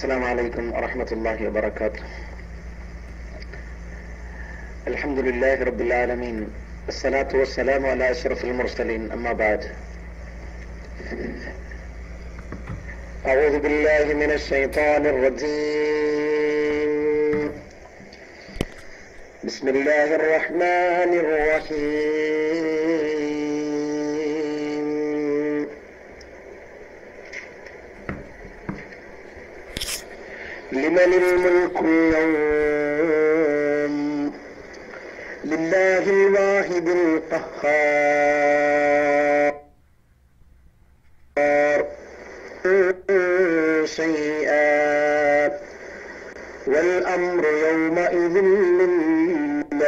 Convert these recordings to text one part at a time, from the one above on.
السلام عليكم ورحمة الله وبركاته. الحمد لله رب العالمين، الصلاة والسلام على أشرف المرسلين، أما بعد. أعوذ بالله من الشيطان الرجيم. بسم الله الرحمن الرحيم. لمن الملك اليوم؟ لله الواحد القهار. شيئا والأمر يومئذ لله.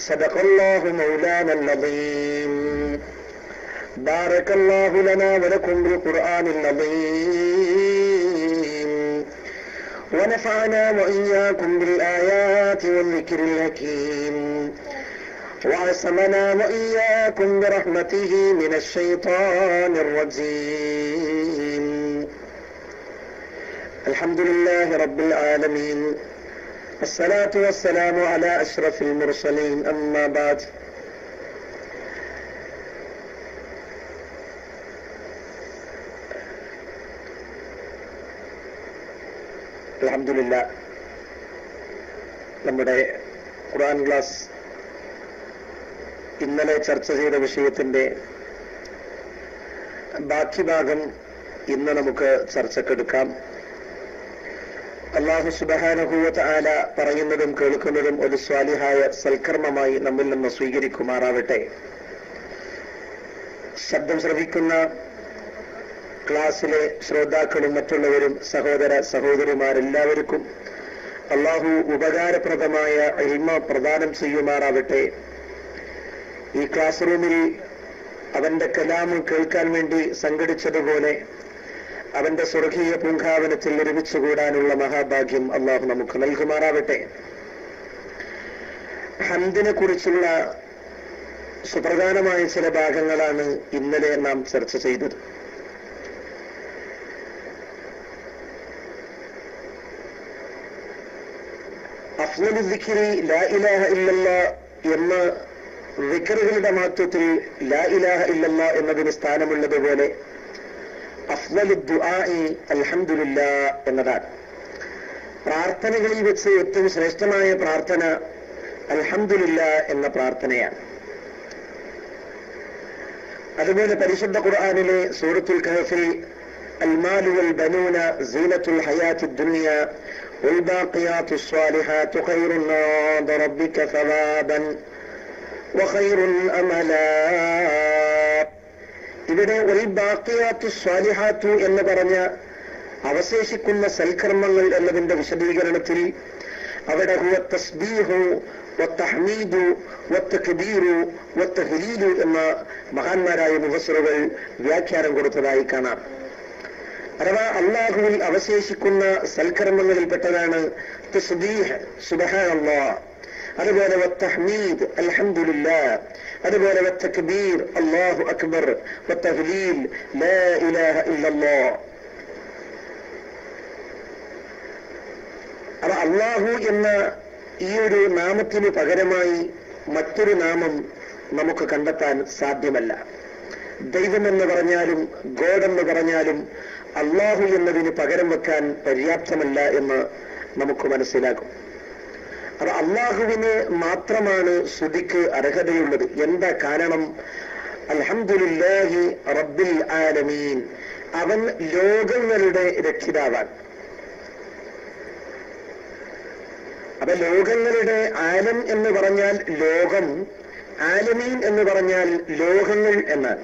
صدق الله مولانا العظيم. بارك الله لنا ولكم بالقرآن العظيم، ونفعنا وإياكم بالآيات والذكر الحكيم، وعصمنا وإياكم برحمته من الشيطان الرجيم. الحمد لله رب العالمين، الصلاة والسلام على أشرف المرسلين، أما بعد. അൽഹംദുലില്ലാഹ്, നമ്മുടെ ഖുർആൻ ക്ലാസ് ഇന്നലെ ചർച്ച ചെയ്ത വിഷയത്തിന്റെ ബാക്കി ഭാഗം ഇന്ന് നമുക്ക് ചർച്ചക്കെടുക്കാം. അല്ലാഹു സുബ്ഹാനഹു വ തആല പറയുന്നതും കേൾക്കുന്നതും ഒരു സ്വാലിഹായ സൽക്കർമ്മമായി നമ്മിൽ നിന്ന് സ്വീകരിക്കുമാറാവട്ടെ. ശബ്ദം ശ്രവിക്കുന്ന ക്ലാസ്സിലെ ശ്രോതാക്കളും മറ്റുള്ളവരും സഹോദര സഹോദരിമാരെല്ലാവർക്കും അല്ലാഹു ഉപകാരപ്രദമായ ഇൽമ പ്രദാനം ചെയ്യുമാറാവട്ടെ. ഈ ക്ലാസ് റൂമിൽ അവന്റെ കലാമ് കേൾക്കാൻ വേണ്ടി സംഘടിച്ചതുപോലെ അവന്റെ സ്വർഗീയ പൂങ്കാവനത്തിൽ ഒരുമിച്ചുകൂടാനുള്ള മഹാഭാഗ്യം അല്ലാഹു നമുക്ക് നൽകുമാറാവട്ടെ. ഹംദിനെ കുറിച്ചുള്ള സുപ്രധാനമായ ചില ഭാഗങ്ങളാണ് ഇന്നലെ നാം ചർച്ച ചെയ്തത്. അഫ്ളലു ദിക്രി ലാ ഇലാഹ ഇല്ലല്ലാഹ് എന്ന ദിക്റുകളുടെ മഹത്വത്തിൽ ലാ ഇലാഹ ഇല്ലല്ലാഹ് എന്നതിന് സ്ഥാനമുള്ളതുപോലെ അഫ്ളലു ദുആഇ അൽഹംദുലില്ലാഹ് എന്നതാണ്. പ്രാർത്ഥനകളിൽ വെച്ച് ഏറ്റവും ശ്രേഷ്ഠമായ പ്രാർത്ഥന അൽഹംദുലില്ലാഹ് എന്ന പ്രാർത്ഥനയാണ്. അതുപോലെ പരിശുദ്ധ ഖുർആനിലെ സൂറത്തുൽ കഹ്ഫിൽ അൽമാലു വൽ ബനൂന സീനത്തുൽ ഹയാത്തിദ് ദുനിയ വൽബാഖിയാത്തുസ് സ്വാലിഹാത്തു ഖൈറുൻ ഇൻദ റബ്ബിക സവാബൻ വഖൈറുൻ അമലാ. ഇവിടെ വൽബാഖിയാത്തുസ് സ്വാലിഹാത്തു എന്ന് പറഞ്ഞ അവശേഷിക്കുന്ന സൽക്കർമ്മങ്ങൾ എന്നതിന്റെ വിശദീകരണത്തിൽ അവിടെ ഹുവ തസ്ബീഹു വത്തഹ്മീദു വത്തക്ബീറു വത്തഹ്ലീലു എന്ന മഹാന്മാരായ മുഫസ്സിറുകൾ വ്യാഖ്യാനം കൊടുത്തതായി കാണാം. അഥവാ അല്ലാഹുവിൽ അവശേഷിക്കുന്ന സൽക്കർമ്മങ്ങളിൽപ്പെട്ടതാണ് തസ്ബീഹ് സുബ്ഹാനല്ലാഹ്, അതുപോലെ വത്തഹ്മീദ് അൽഹംദുലില്ലാഹ്, അതുപോലെ വത്തക്ബീർ അല്ലാഹു അക്ബർ, വത്തഹ്ലീൽ ലാ ഇലാഹ ഇല്ലല്ലാഹ്. അവ അല്ലാഹു എന്ന ഈ ഒരു നാമത്തിന് പകരമായി മറ്റൊരു നാമം നമുക്ക് കണ്ടെത്താൻ സാധ്യമല്ല. ദൈവം എന്ന് പറഞ്ഞാലും ഗോഡ് എന്ന് പറഞ്ഞാലും അല്ലാഹു എന്നതിന് പകരം വെക്കാൻ പര്യാപ്തമല്ല എന്ന് നമുക്ക് മനസ്സിലാകും. അപ്പൊ അല്ലാഹുവിന് മാത്രമാണ് സ്തുതിക്ക് അർഹതയുള്ളത്. എന്താ കാരണം? അൽഹംദുലില്ലാഹി റബ്ബിൽ ആലമീൻ, അവൻ ലോകങ്ങളുടെ രക്ഷിതാവാണ്. അപ്പൊ ലോകങ്ങളുടെ ആലം എന്ന് പറഞ്ഞാൽ ലോകം, ആലമീൻ എന്ന് പറഞ്ഞാൽ ലോകങ്ങൾ എന്നാണ്.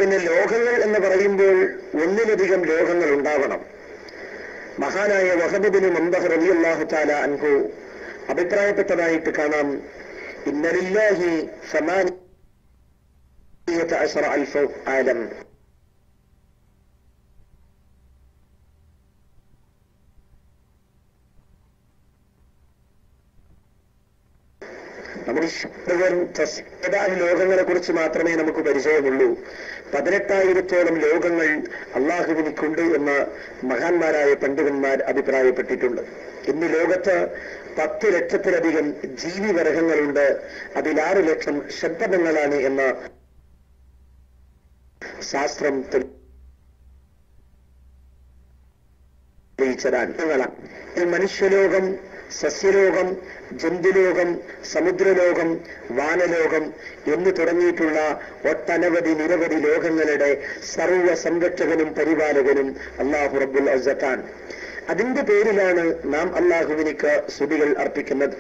പിന്നെ ലോകങ്ങൾ എന്ന് പറയുമ്പോൾ ഒന്നിലധികം ലോകങ്ങൾ ഉണ്ടാവണം. മഹാനായ വഹബ് ബിൻ മുൻബഹ് റളിയല്ലാഹു തആല അൻഹു അഭിപ്രായപ്പെട്ടതായിട്ട് കാണാം, ഇന്ന ലില്ലാഹി 18,000 ആലം. ഏതാനും ലോകങ്ങളെ കുറിച്ച് മാത്രമേ നമുക്ക് പരിചയമുള്ളൂ. 18,000-ഓളം ലോകങ്ങൾ അള്ളാഹുവിനിക്കുണ്ട് എന്ന് മഹാന്മാരായ പണ്ഡിതന്മാർ അഭിപ്രായപ്പെട്ടിട്ടുണ്ട്. ഇന്ന് ലോകത്ത് 10 ലക്ഷത്തിലധികം ജീവിവർഗങ്ങളുണ്ട്. അതിൽ 6 ലക്ഷം ഷഡ്പദങ്ങളാണ് എന്ന് ശാസ്ത്രം തെളിയിച്ചതാണ്. മനുഷ്യലോകം, സസ്യലോകം, ജന്തുലോകം, സമുദ്രലോകം, വാനലോകം എന്ന് തുടങ്ങിയിട്ടുള്ള ഒട്ടനവധി നിരവധി ലോകങ്ങളുടെ സർവ്വ സംരക്ഷകനും പരിപാലകനും അല്ലാഹു റബ്ബുൽ ഇസ്സത്താണ്. അതിന്റെ പേരിലാണ് നാം അല്ലാഹുവിനിക്ക് സ്തുതികൾ അർപ്പിക്കുന്നത്.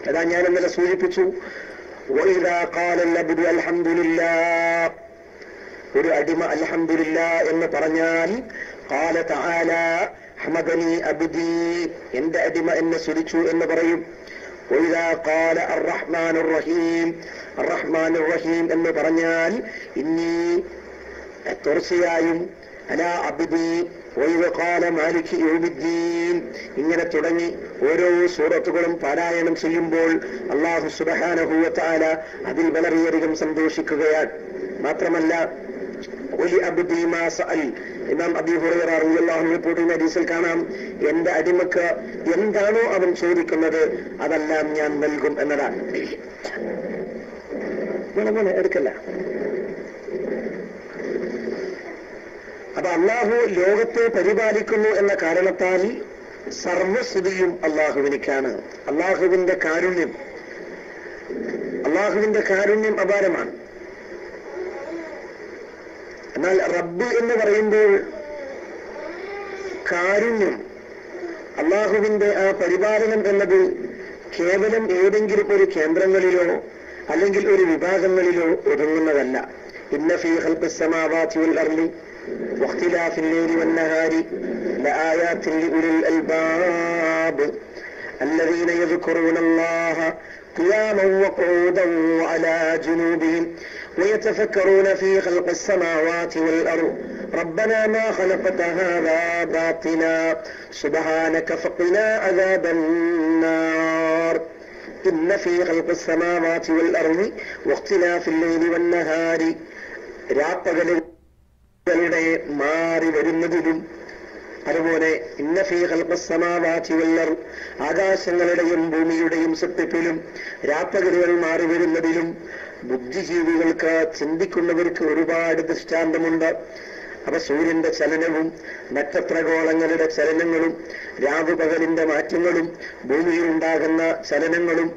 അതാ ഞാൻ ഇന്നലെ സൂചിപ്പിച്ചു, ഒരു അടിമ അൽഹംദുലില്ലാ എന്ന് പറഞ്ഞാൽ ഖാല തആല ഹമദനി അബ്ദി, എന്റെ അടിമ എന്നെ സ്തുതിച്ചു എന്ന് പറയും. വഇദാ ഖാല അർറഹ്മാനുർ റഹീം, അർറഹ്മാനുർ റഹീം എന്ന് പറഞ്ഞാൽ ഇന്നി, തീർച്ചയായും അലാ അബ്ദി വഇദാ ഖാല മാലികി യൗമിദ്ദീൻ, ഇങ്ങനെ തുടങ്ങി ഓരോ സൂറത്തുകളും പാരായണം ചെയ്യുമ്പോൾ അല്ലാഹു സുബ്ഹാനഹു വ തആല അതിൽ വളരെയധികം സന്തോഷിക്കുകയാണ്. മാത്രമല്ല ഇമാം അബീ ഹുറൈറ റളിയല്ലാഹു അൻഹു റിപ്പോർട്ട് ചെയ്യുന്ന ഹദീസിൽ കാണാം, എന്റെ അടിമക്ക് എന്താണോ അവൻ ചോദിക്കുന്നത് അതെല്ലാം ഞാൻ നൽകും എന്നതാണ്. എടുക്കല്ല. അപ്പൊ അള്ളാഹു ലോകത്തെ പരിപാലിക്കുന്നു എന്ന കാരണത്താൽ സർവസ്തുതിയും അള്ളാഹുവിനിക്കാണ്. അള്ളാഹുവിന്റെ കാരുണ്യം അപാരമാണ്. എന്നാൽ റബ്ബ് എന്ന് പറയുമ്പോൾ കാരുണ്യം, അള്ളാഹുവിന്റെ ആ പരിപാലനം എന്നത് കേവലം ഏതെങ്കിലും ഒരു കേന്ദ്രങ്ങളിലോ അല്ലെങ്കിൽ ഒരു വിഭാഗങ്ങളിലോ ഒതുങ്ങുന്നതല്ല. ഇന്ന ഫീ ഖൽഖിസ് സമാവാതി വൽ അർളി വഖ്തിലാഫിൽ ലൈലി വൻ നഹാരി ലആയാതിൻ ലിഉലിൽ അൽബാബ് الذين يذكرون الله قياما وقعودا وعلى جنوبهم ويتفكرون في خلق السماوات والأرض ربنا ما خلقت هذا باطلا سبحانك فقنا عذاب النار إن في خلق السماوات والأرض واختلاف الليل والنهار രാപ്പകലുകളുടെ മാറി വരുന്നതിലും അതുപോലെ ഇന്ന ഫീ ഖൽഖിസ് സമാവാതി വൽ അർദ്, ആകാശങ്ങളുടെയും ഭൂമിയുടെയും സൃഷ്ടിപ്പിലും രാപ്പകലുകൾ മാറി വരുന്നതിലും ബുദ്ധിജീവികൾക്ക്, ചിന്തിക്കുന്നവർക്ക് ഒരുപാട് ദൃഷ്ടാന്തമുണ്ട്. അപ്പൊ സൂര്യന്റെ ചലനവും നക്ഷത്രഗോളങ്ങളുടെ ചലനങ്ങളും രാവു പകലിന്റെ മാറ്റങ്ങളും ഭൂമിയിൽ ഉണ്ടാകുന്ന ചലനങ്ങളും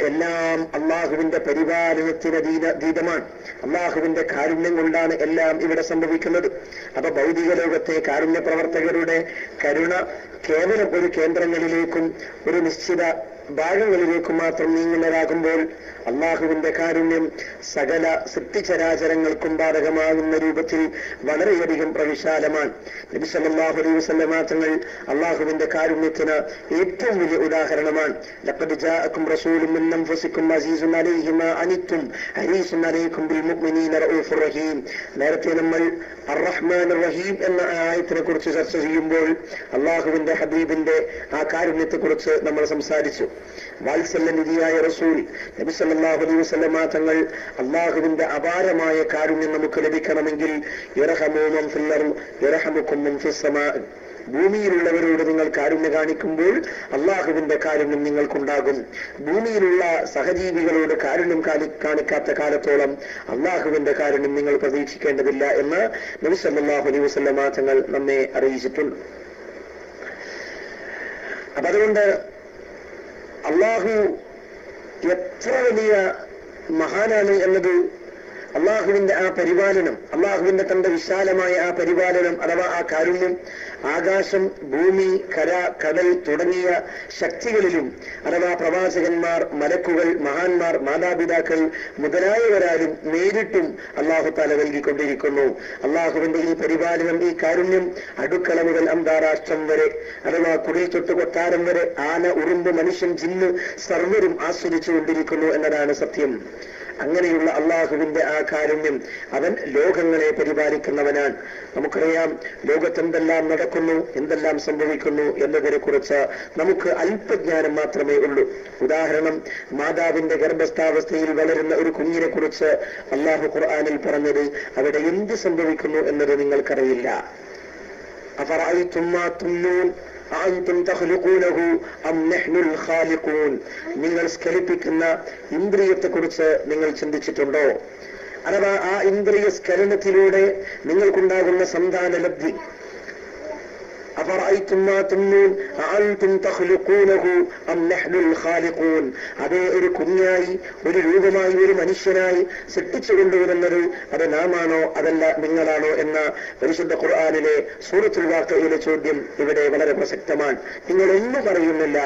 എല്ലാം അള്ളാഹുവിന്റെ പരിപാലനത്തിന് അതീതമാണ്. അള്ളാഹുവിന്റെ കാരുണ്യം കൊണ്ടാണ് എല്ലാം ഇവിടെ സംഭവിക്കുന്നത്. അപ്പൊ ഭൗതിക ലോകത്തെ കാരുണ്യ പ്രവർത്തകരുടെ കരുണ കേവലം ഒരു കേന്ദ്രങ്ങളിലേക്കും ഒരു നിശ്ചിത ഭാഗങ്ങളിലേക്കും മാത്രം നീങ്ങുന്നതാകുമ്പോൾ അള്ളാഹുവിന്റെ കാരുണ്യം സകല സൃഷ്ടിചരാചരങ്ങൾക്കും ബാധകമാകുന്ന രൂപത്തിൽ വളരെയധികം പ്രവിശാലമാണ്. നബി സല്ലല്ലാഹു അലൈഹി വസല്ലം തങ്ങൾ അള്ളാഹുവിന്റെ കാരുണ്യത്തിന് ഏറ്റവും വലിയ ഉദാഹരണമാണ്. ലഖദ് ജാഅകും റസൂലുൻ മിൻ അൻഫുസികും അസീസുൻ അലൈഹി മാ അനിത്തും ഹരീസുൻ അലൈക്കും ബിൽ മുഅ്മിനീന റഊഫുർ റഹീം. നേരത്തെ നമ്മൾ അർ-റഹ്മാനുർ റഹീം എന്ന ആയത്തിനെ കുറിച്ച് ചർച്ച ചെയ്യുമ്പോൾ അള്ളാഹുവിന്റെ ഹബീബിന്റെ ആ കാരുണ്യത്തെ കുറിച്ച് നമ്മൾ സംസാരിച്ചു. വാത്സല്യനിധിയായ റസൂൽ നബി സല്ലല്ലാഹു അലൈഹി വസല്ലം തങ്ങൾ അള്ളാഹുവിന്റെ അപാരമായ കാരുണ്യം നമുക്ക് ലഭിക്കണമെങ്കിൽ യർഹമു മൻ ഫിൽ അർദ് യർഹമുകും മൻ ഫിസ് സമാ, ഭൂമിയിലുള്ളവരോട് നിങ്ങൾ കാരുണ്യം കാണിക്കുമ്പോൾ അള്ളാഹുവിന്റെ കാരുണ്യം നിങ്ങൾക്കുണ്ടാകും. ഭൂമിയിലുള്ള സഹജീവികളോട് കാരുണ്യം കാണിക്കാത്ത കാലത്തോളം അള്ളാഹുവിന്റെ കാരുണ്യം നിങ്ങൾ പ്രതീക്ഷിക്കേണ്ടതില്ല എന്ന് നബി സല്ലല്ലാഹു അലൈഹി വസല്ലം തങ്ങൾ നമ്മെ അറിയിച്ചിട്ടുണ്ട്. അപ്പൊ അതുകൊണ്ട് അള്ളാഹു എത്ര വലിയ മഹാനാണ് എന്നത് അള്ളാഹുവിന്റെ ആ പരിപാലനം, അള്ളാഹുവിന്റെ തന്റെ വിശാലമായ ആ പരിപാലനം അഥവാ ആ കാരുണ്യം ആകാശം, ഭൂമി, കര, കടൽ തുടങ്ങിയ ശക്തികളിലും അഥവാ പ്രവാചകന്മാർ, മലക്കുകൾ, മഹാന്മാർ, മാതാപിതാക്കൾ മുതലായവരാലും നേരിട്ടും അള്ളാഹു തആല നൽകിക്കൊണ്ടിരിക്കുന്നു. അള്ളാഹുവിന്റെ ഈ പരിപാലനം, ഈ കാരുണ്യം അടുക്കള മുതൽ അന്താരാഷ്ട്രം വരെ അഥവാ കുടിൽ തൊട്ട് കൊട്ടാരം വരെ ആന, ഉറുമ്പ്, മനുഷ്യൻ, ജിന്ന് സർവരും ആസ്വദിച്ചു കൊണ്ടിരിക്കുന്നു എന്നതാണ് സത്യം. അങ്ങനെയുള്ള അള്ളാഹുവിന്റെ ആ കാരുണ്യം, അവൻ ലോകങ്ങളെ പരിപാലിക്കുന്നവനാണ്. നമുക്കറിയാം ലോകത്തെന്തെല്ലാം നടക്കുന്നു, എന്തെല്ലാം സംഭവിക്കുന്നു എന്നതിനെ കുറിച്ച് നമുക്ക് അല്പജ്ഞാനം മാത്രമേ ഉള്ളൂ. ഉദാഹരണം, മാതാവിന്റെ ഗർഭസ്ഥാവസ്ഥയിൽ വളരുന്ന ഒരു കുഞ്ഞിനെ കുറിച്ച് അള്ളാഹു ഖുർആനിൽ പറഞ്ഞത് അവിടെ എന്ത് സംഭവിക്കുന്നു എന്നത് നിങ്ങൾക്കറിയില്ല. അഫറഅയ്തും മാ തുംനൂൻ അഅൻതും തഖ്ലുഖൂനഹു അം നഹ്നുൽ ഖാലിഖൂൻ. നിങ്ങൾ സ്ഖലിപ്പിക്കുന്ന ഇന്ദ്രിയത്തെക്കുറിച്ച് നിങ്ങൾ ചിന്തിച്ചിട്ടുണ്ടോ? അഥവാ ആ ഇന്ദ്രിയ സ്ഖലനത്തിലൂടെ നിങ്ങൾക്കുണ്ടാകുന്ന സന്താന ലബ്ധി. അഫറഅയ്തും മാ തുംനൂൻ അഅൻതും തഖ്ലുഖൂനഹു അം നഹ്നുൽ ഖാലിഖൂൻ. അതേ ഒരു കുഞ്ഞായി, ഒരു രൂപമായി, ഒരു മനുഷ്യനായി സൃഷ്ടിച്ചു കൊണ്ടുവരുന്നത് അത് നാമാണോ അതല്ല നിങ്ങളാണോ എന്ന പരിശുദ്ധ ഖുർആനിലെ സൂറത്തുൽ വാഖിയയിലെ ചോദ്യം ഇവിടെ വളരെ പ്രസക്തമാണ്. നിങ്ങളൊന്നും പറയുന്നില്ല.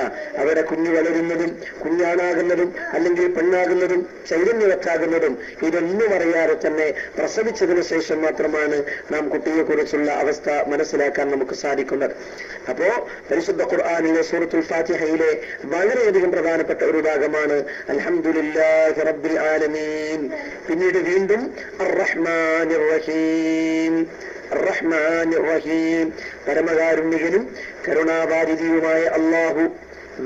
അവിടെ കുഞ്ഞു വളരുന്നതും കുഞ്ഞാണാകുന്നതും അല്ലെങ്കിൽ പെണ്ണാകുന്നതും ചൈതന്യവറ്റാകുന്നതും ഇതൊന്നും അറിയാതെ തന്നെ പ്രസവിച്ചതിനു ശേഷം മാത്രമാണ് നാം കുട്ടിയെക്കുറിച്ചുള്ള അവസ്ഥ മനസ്സിലാക്കാൻ നമുക്ക് സാധിക്കുന്നത്. അപ്പോ പരിശുദ്ധ ഖുർആനിലെ സൂറത്തുൽ ഫാത്തിഹയിലെ വളരെയധികം പ്രധാനപ്പെട്ട ഒരു ഭാഗമാണ് അൽഹംദുലില്ലാഹി റബ്ബിൽ ആലമീൻ. പിന്നീട് വീണ്ടും അർറഹ്മാനിർ റഹീം. അർറഹ്മാനിർ റഹീം, പരമകാരുണ്യകനും കരുണാവാരിധിയുമായ അല്ലാഹു.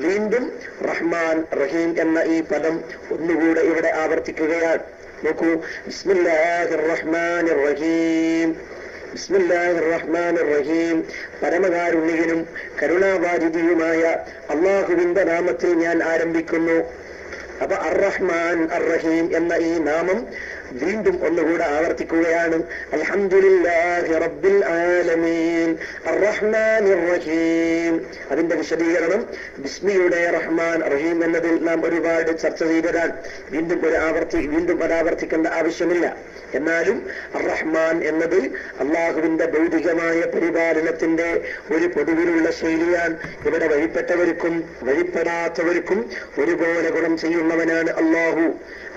വീണ്ടും റഹ്മാൻ റഹീം എന്ന ഈ പദം ഒന്നുകൂടെ ഇവിടെ ആവർത്തിക്കുകയാണ്. നോക്കൂ, ബിസ്മില്ലാഹിർ റഹ്മാനിർ റഹീം. ബിസ്മില്ലാഹിർ റഹ്മാനിർ റഹീം, പരമകാരുണ്യകനും കരുണാവാരിധിയുമായ അല്ലാഹുവിന്റെ നാമത്തിൽ ഞാൻ ആരംഭിക്കുന്നു. അപ്പൊ അർ-റഹ്മാൻ അർ-റഹീം എന്ന ഈ നാമം വീണ്ടും ഒന്നുകൂടെ ആവർത്തിക്കുകയാണ്. അൽഹംദുലില്ലാഹി റബ്ബിൽ ആലമീൻ അർ-റഹ്മാനിർ റഹീം. അതിന്റെ വിശദീകരണം ബിസ്മിയുടെ റഹ്മാൻ റഹീം എന്നതിൽ നാം ഒരുപാട് ചർച്ച ചെയ്തതാണ്. വീണ്ടും അതാവർത്തിക്കേണ്ട ആവശ്യമില്ല. എന്നാലും അർ-റഹ്മാൻ എന്നത് അള്ളാഹുവിന്റെ ഭൗതികമായ പരിപാലനത്തിന്റെ ഒരു പൊതുവിലുള്ള ശൈലിയാണ്. ഇവിടെ വഴിപ്പെട്ടവർക്കും വഴിപ്പെടാത്തവർക്കും ഒരുപോലെ ഗുണം ചെയ്യുന്നവനാണ് അള്ളാഹു.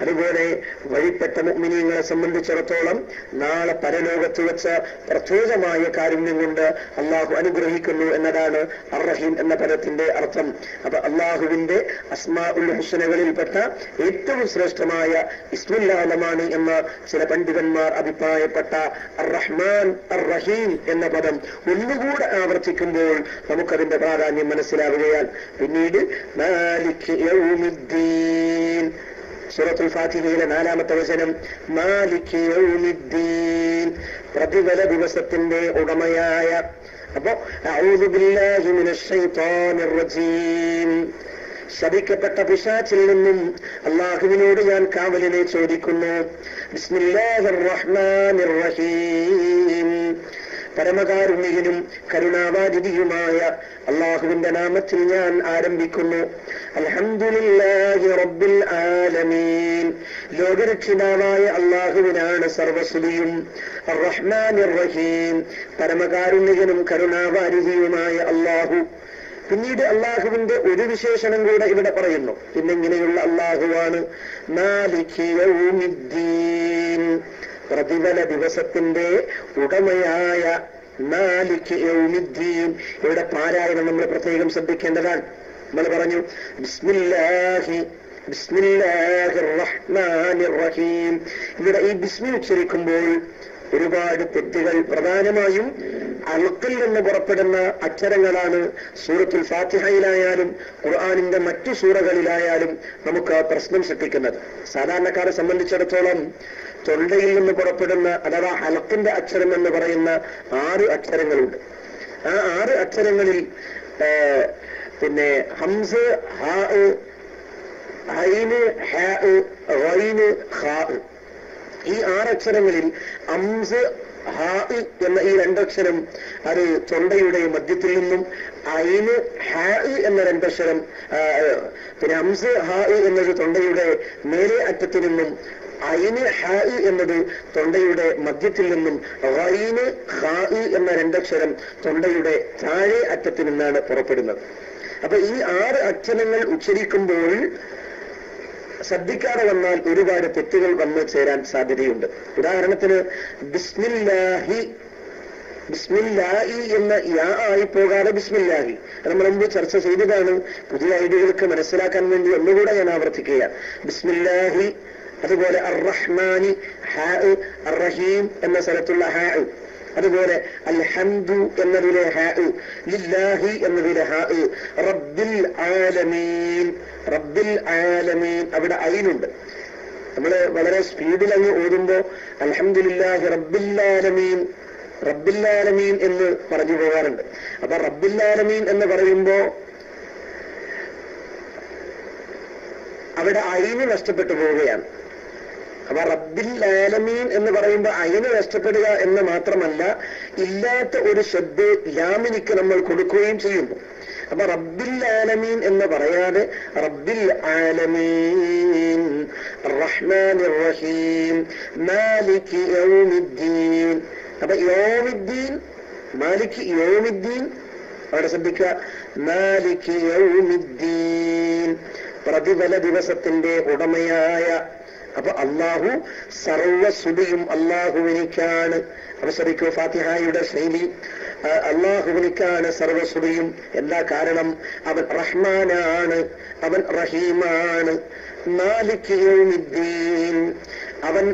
അതുപോലെ വഴിപ്പെട്ട മുഅ്മിനീങ്ങളെ സംബന്ധിച്ചിടത്തോളം നാളെ പരലോകത്ത് വെച്ച് പ്രത്യേകമായ കാരുണ്യം കൊണ്ട് അള്ളാഹു അനുഗ്രഹിക്കുന്നു എന്നതാണ് അർ-റഹീം എന്ന പദത്തിന്റെ അർത്ഥം. അപ്പൊ അള്ളാഹുവിന്റെ അസ്മാഉൽ ഹുസ്നകളിൽപ്പെട്ട ഏറ്റവും ശ്രേഷ്ഠമായ ഇസ്മുൽ ആലമാണ് എന്ന് ചില പണ്ഡിതന്മാർ അഭിപ്രായപ്പെട്ട അർ-റഹ്മാൻ അർ-റഹീം എന്ന പദം ഒന്നുകൂടെ ആവർത്തിക്കുമ്പോൾ നമുക്കതിന്റെ പ്രാധാന്യം മനസ്സിലാവുകയാണ്. പിന്നീട് മാലിക് യൗമിദ്ദീൻ, സൂറത്തുൽ ഫാത്തിഹയിലെ 4-ാമത്തെ വചനം, മാലിക് യൗമിദ്ദീൻ, പ്രതിഫല ദിവസത്തിന്റെ ഉടമയായ. അപ്പോ അഊദു ബില്ലാഹി മിനശ് ശൈത്വാനിർ റജീം, ശപിക്കപ്പെട്ട പിശാചിൽ നിന്നും അല്ലാഹുവിനോട് ഞാൻ കാവലിനെ ചോദിക്കുന്നു. ബിസ്മില്ലാഹിർ റഹ്മാനിർ റഹീം, പരമകാരുണ്യകനും കരുണാവാരിധിയുമായ അള്ളാഹുവിന്റെ നാമത്തിൽ ഞാൻ ആരംഭിക്കുന്നു. അൽഹംദുലില്ലാഹി റബ്ബിൽ ആലമീൻ, ലോകരക്ഷിതാവായ അള്ളാഹുവിനാണ് സർവസ്തുതിയും. അർ-റഹ്മാനിർ റഹീം, പരമകാരുണ്യകനും കരുണാവാരിധിയുമായ അള്ളാഹു. പിന്നീട് അള്ളാഹുവിന്റെ ഒരു വിശേഷണം കൂടെ ഇവിടെ പറയുന്നു. പിന്നിങ്ങനെയുള്ള അള്ളാഹുവാണ് മാലിക് യൗമിദ്ദീൻ, പ്രതിഫല ദിവസത്തിന്റെ ഉടമയായ മാലിക് യൗമിദ്ദീൻ. ഇവിടെ പാരായണം നമ്മൾ പ്രത്യേകം ശ്രദ്ധിക്കേണ്ടതാണ്. നമ്മൾ പറഞ്ഞു ബിസ്മില്ലാഹിർ റഹ്മാനിർ റഹീം. ഇവിടെ ഈ ബിസ്മി ഉച്ചരിക്കുമ്പോൾ ഒരുപാട് തെറ്റുകൾ, പ്രധാനമായും അൽഖിൽ നിന്ന് പുറപ്പെടുന്ന അക്ഷരങ്ങളാണ് സൂറത്തുൽ ഫാത്തിഹയിലായാലും ഖുർആനിന്റെ മറ്റു സൂറകളിലായാലും നമുക്ക് പ്രശ്നം സൃഷ്ടിക്കുന്നത്. സാധാരണക്കാരെ സംബന്ധിച്ചിടത്തോളം തൊണ്ടയിൽ നിന്ന് പുറപ്പെടുന്ന അഥവാ ഹലക്കിന്റെ അക്ഷരം എന്ന് പറയുന്ന 6 അക്ഷരങ്ങളുണ്ട്. ആ 6 അക്ഷരങ്ങളിൽ പിന്നെ ഹംസ്, ഹാ, ഐന്, ഹാ, ഗൈന്, ഖാ, ഈ 6 അക്ഷരങ്ങളിൽ ഹംസ്, ഹാ എന്ന ഈ 2 അക്ഷരം അത് തൊണ്ടയുടെ മധ്യത്തിൽ നിന്നും, ഐന്, ഹാ എന്ന 2 അക്ഷരം പിന്നെ ഹംസ്, ഹാ എന്നത് തൊണ്ടയുടെ മേലെ അറ്റത്തിൽ നിന്നും, ഐന്, ഹാ എന്നത് തൊണ്ടയുടെ മധ്യത്തിൽ നിന്നും, ഗൈന്, ഖാ എന്ന 2 അക്ഷരം തൊണ്ടയുടെ താഴെ അറ്റത്തിൽ നിന്നാണ് പുറപ്പെടുന്നത്. അപ്പൊ ഈ 6 അക്ഷരങ്ങൾ ഉച്ചരിക്കുമ്പോൾ ശ്രദ്ധിക്കാതെ വന്നാൽ ഒരുപാട് തെറ്റുകൾ വന്നു ചേരാൻ സാധ്യതയുണ്ട്. ഉദാഹരണത്തിന് ബിസ്മില്ലാഹി എന്ന യാ ആയി പോകാതെ ബിസ്മില്ലാഹി, നമ്മൾ മുമ്പ് ചർച്ച ചെയ്തതാണ്. പുതിയ ഐഡിയകൾക്ക് മനസ്സിലാക്കാൻ വേണ്ടി ഒന്നുകൂടെ ഞാൻ ആവർത്തിക്കുകയാണ്. ബിസ്മില്ലാഹി അതുപോലെ അർ-റഹ്മാനി ഹാ, അർ-റഹീം എന്ന സ്ഥലത്തുള്ള ഹാ, അതുപോലെ അൽഹംദു എന്നതിലെ ഹാ, ലില്ലാഹി എന്നതിലെ ഹാ, റബ്ബിൽ ആലമീൻ, റബ്ബിൽ ആലമീൻ അവിടെ ഐനുണ്ട്. നമ്മള് വളരെ സ്പീഡിൽ അങ്ങ് ഓടുമ്പോ അൽഹംദുലില്ലാഹി റബ്ബിൽ ആലമീൻ, റബ്ബിൽ ആലമീൻ എന്ന് പറഞ്ഞു പോകാറുണ്ട്. അപ്പൊ റബ്ബിൽ ആലമീൻ എന്ന് പറയുമ്പോ അവിടെ ഐന് നഷ്ടപ്പെട്ടു പോവുകയാണ്. അപ്പൊ റബ്ബിൽ ആലമീൻ എന്ന് പറയുമ്പോൾ ഐന് നഷ്ടപ്പെടുക എന്ന് മാത്രമല്ല, ഇല്ലാത്ത ഒരു ശബ്ദ ലാമിനിക്ക് നമ്മൾ കൊടുക്കുകയും ചെയ്യുന്നു. അപ്പൊ റബ്ബിൽ ആലമീൻ എന്ന് പറയാതെ റബ്ബിൽ ആലമീൻ റഹ്മാനിർ റഹീം മാലികി യൗമിദ്ദീൻ. അപ്പൊ യൗമിദ്ദീൻ, മാലിക് യൗമിദ്ദീൻ അവിടെ ശ്രദ്ധിക്കുക, മാലിക് യൗമിദ്ദീൻ പ്രതിഫല ദിവസത്തിന്റെ ഉടമയായ. അപ്പൊ അള്ളാഹു സർവസ്തുതിയും അള്ളാഹുവിനിക്കാണ്. അപ്പൊ ശ്രദ്ധിക്കൂ, ഫാത്തിഹായുടെ ശൈലി, അള്ളാഹുവിനിക്കാണ് സർവസ്തുതിയും. എന്താ കാരണം? അവൻ റഹ്മാനാണ്, അവൻ റഹീമാണ്. മാലിക് യൗമിദ്ദീൻ, അവൻ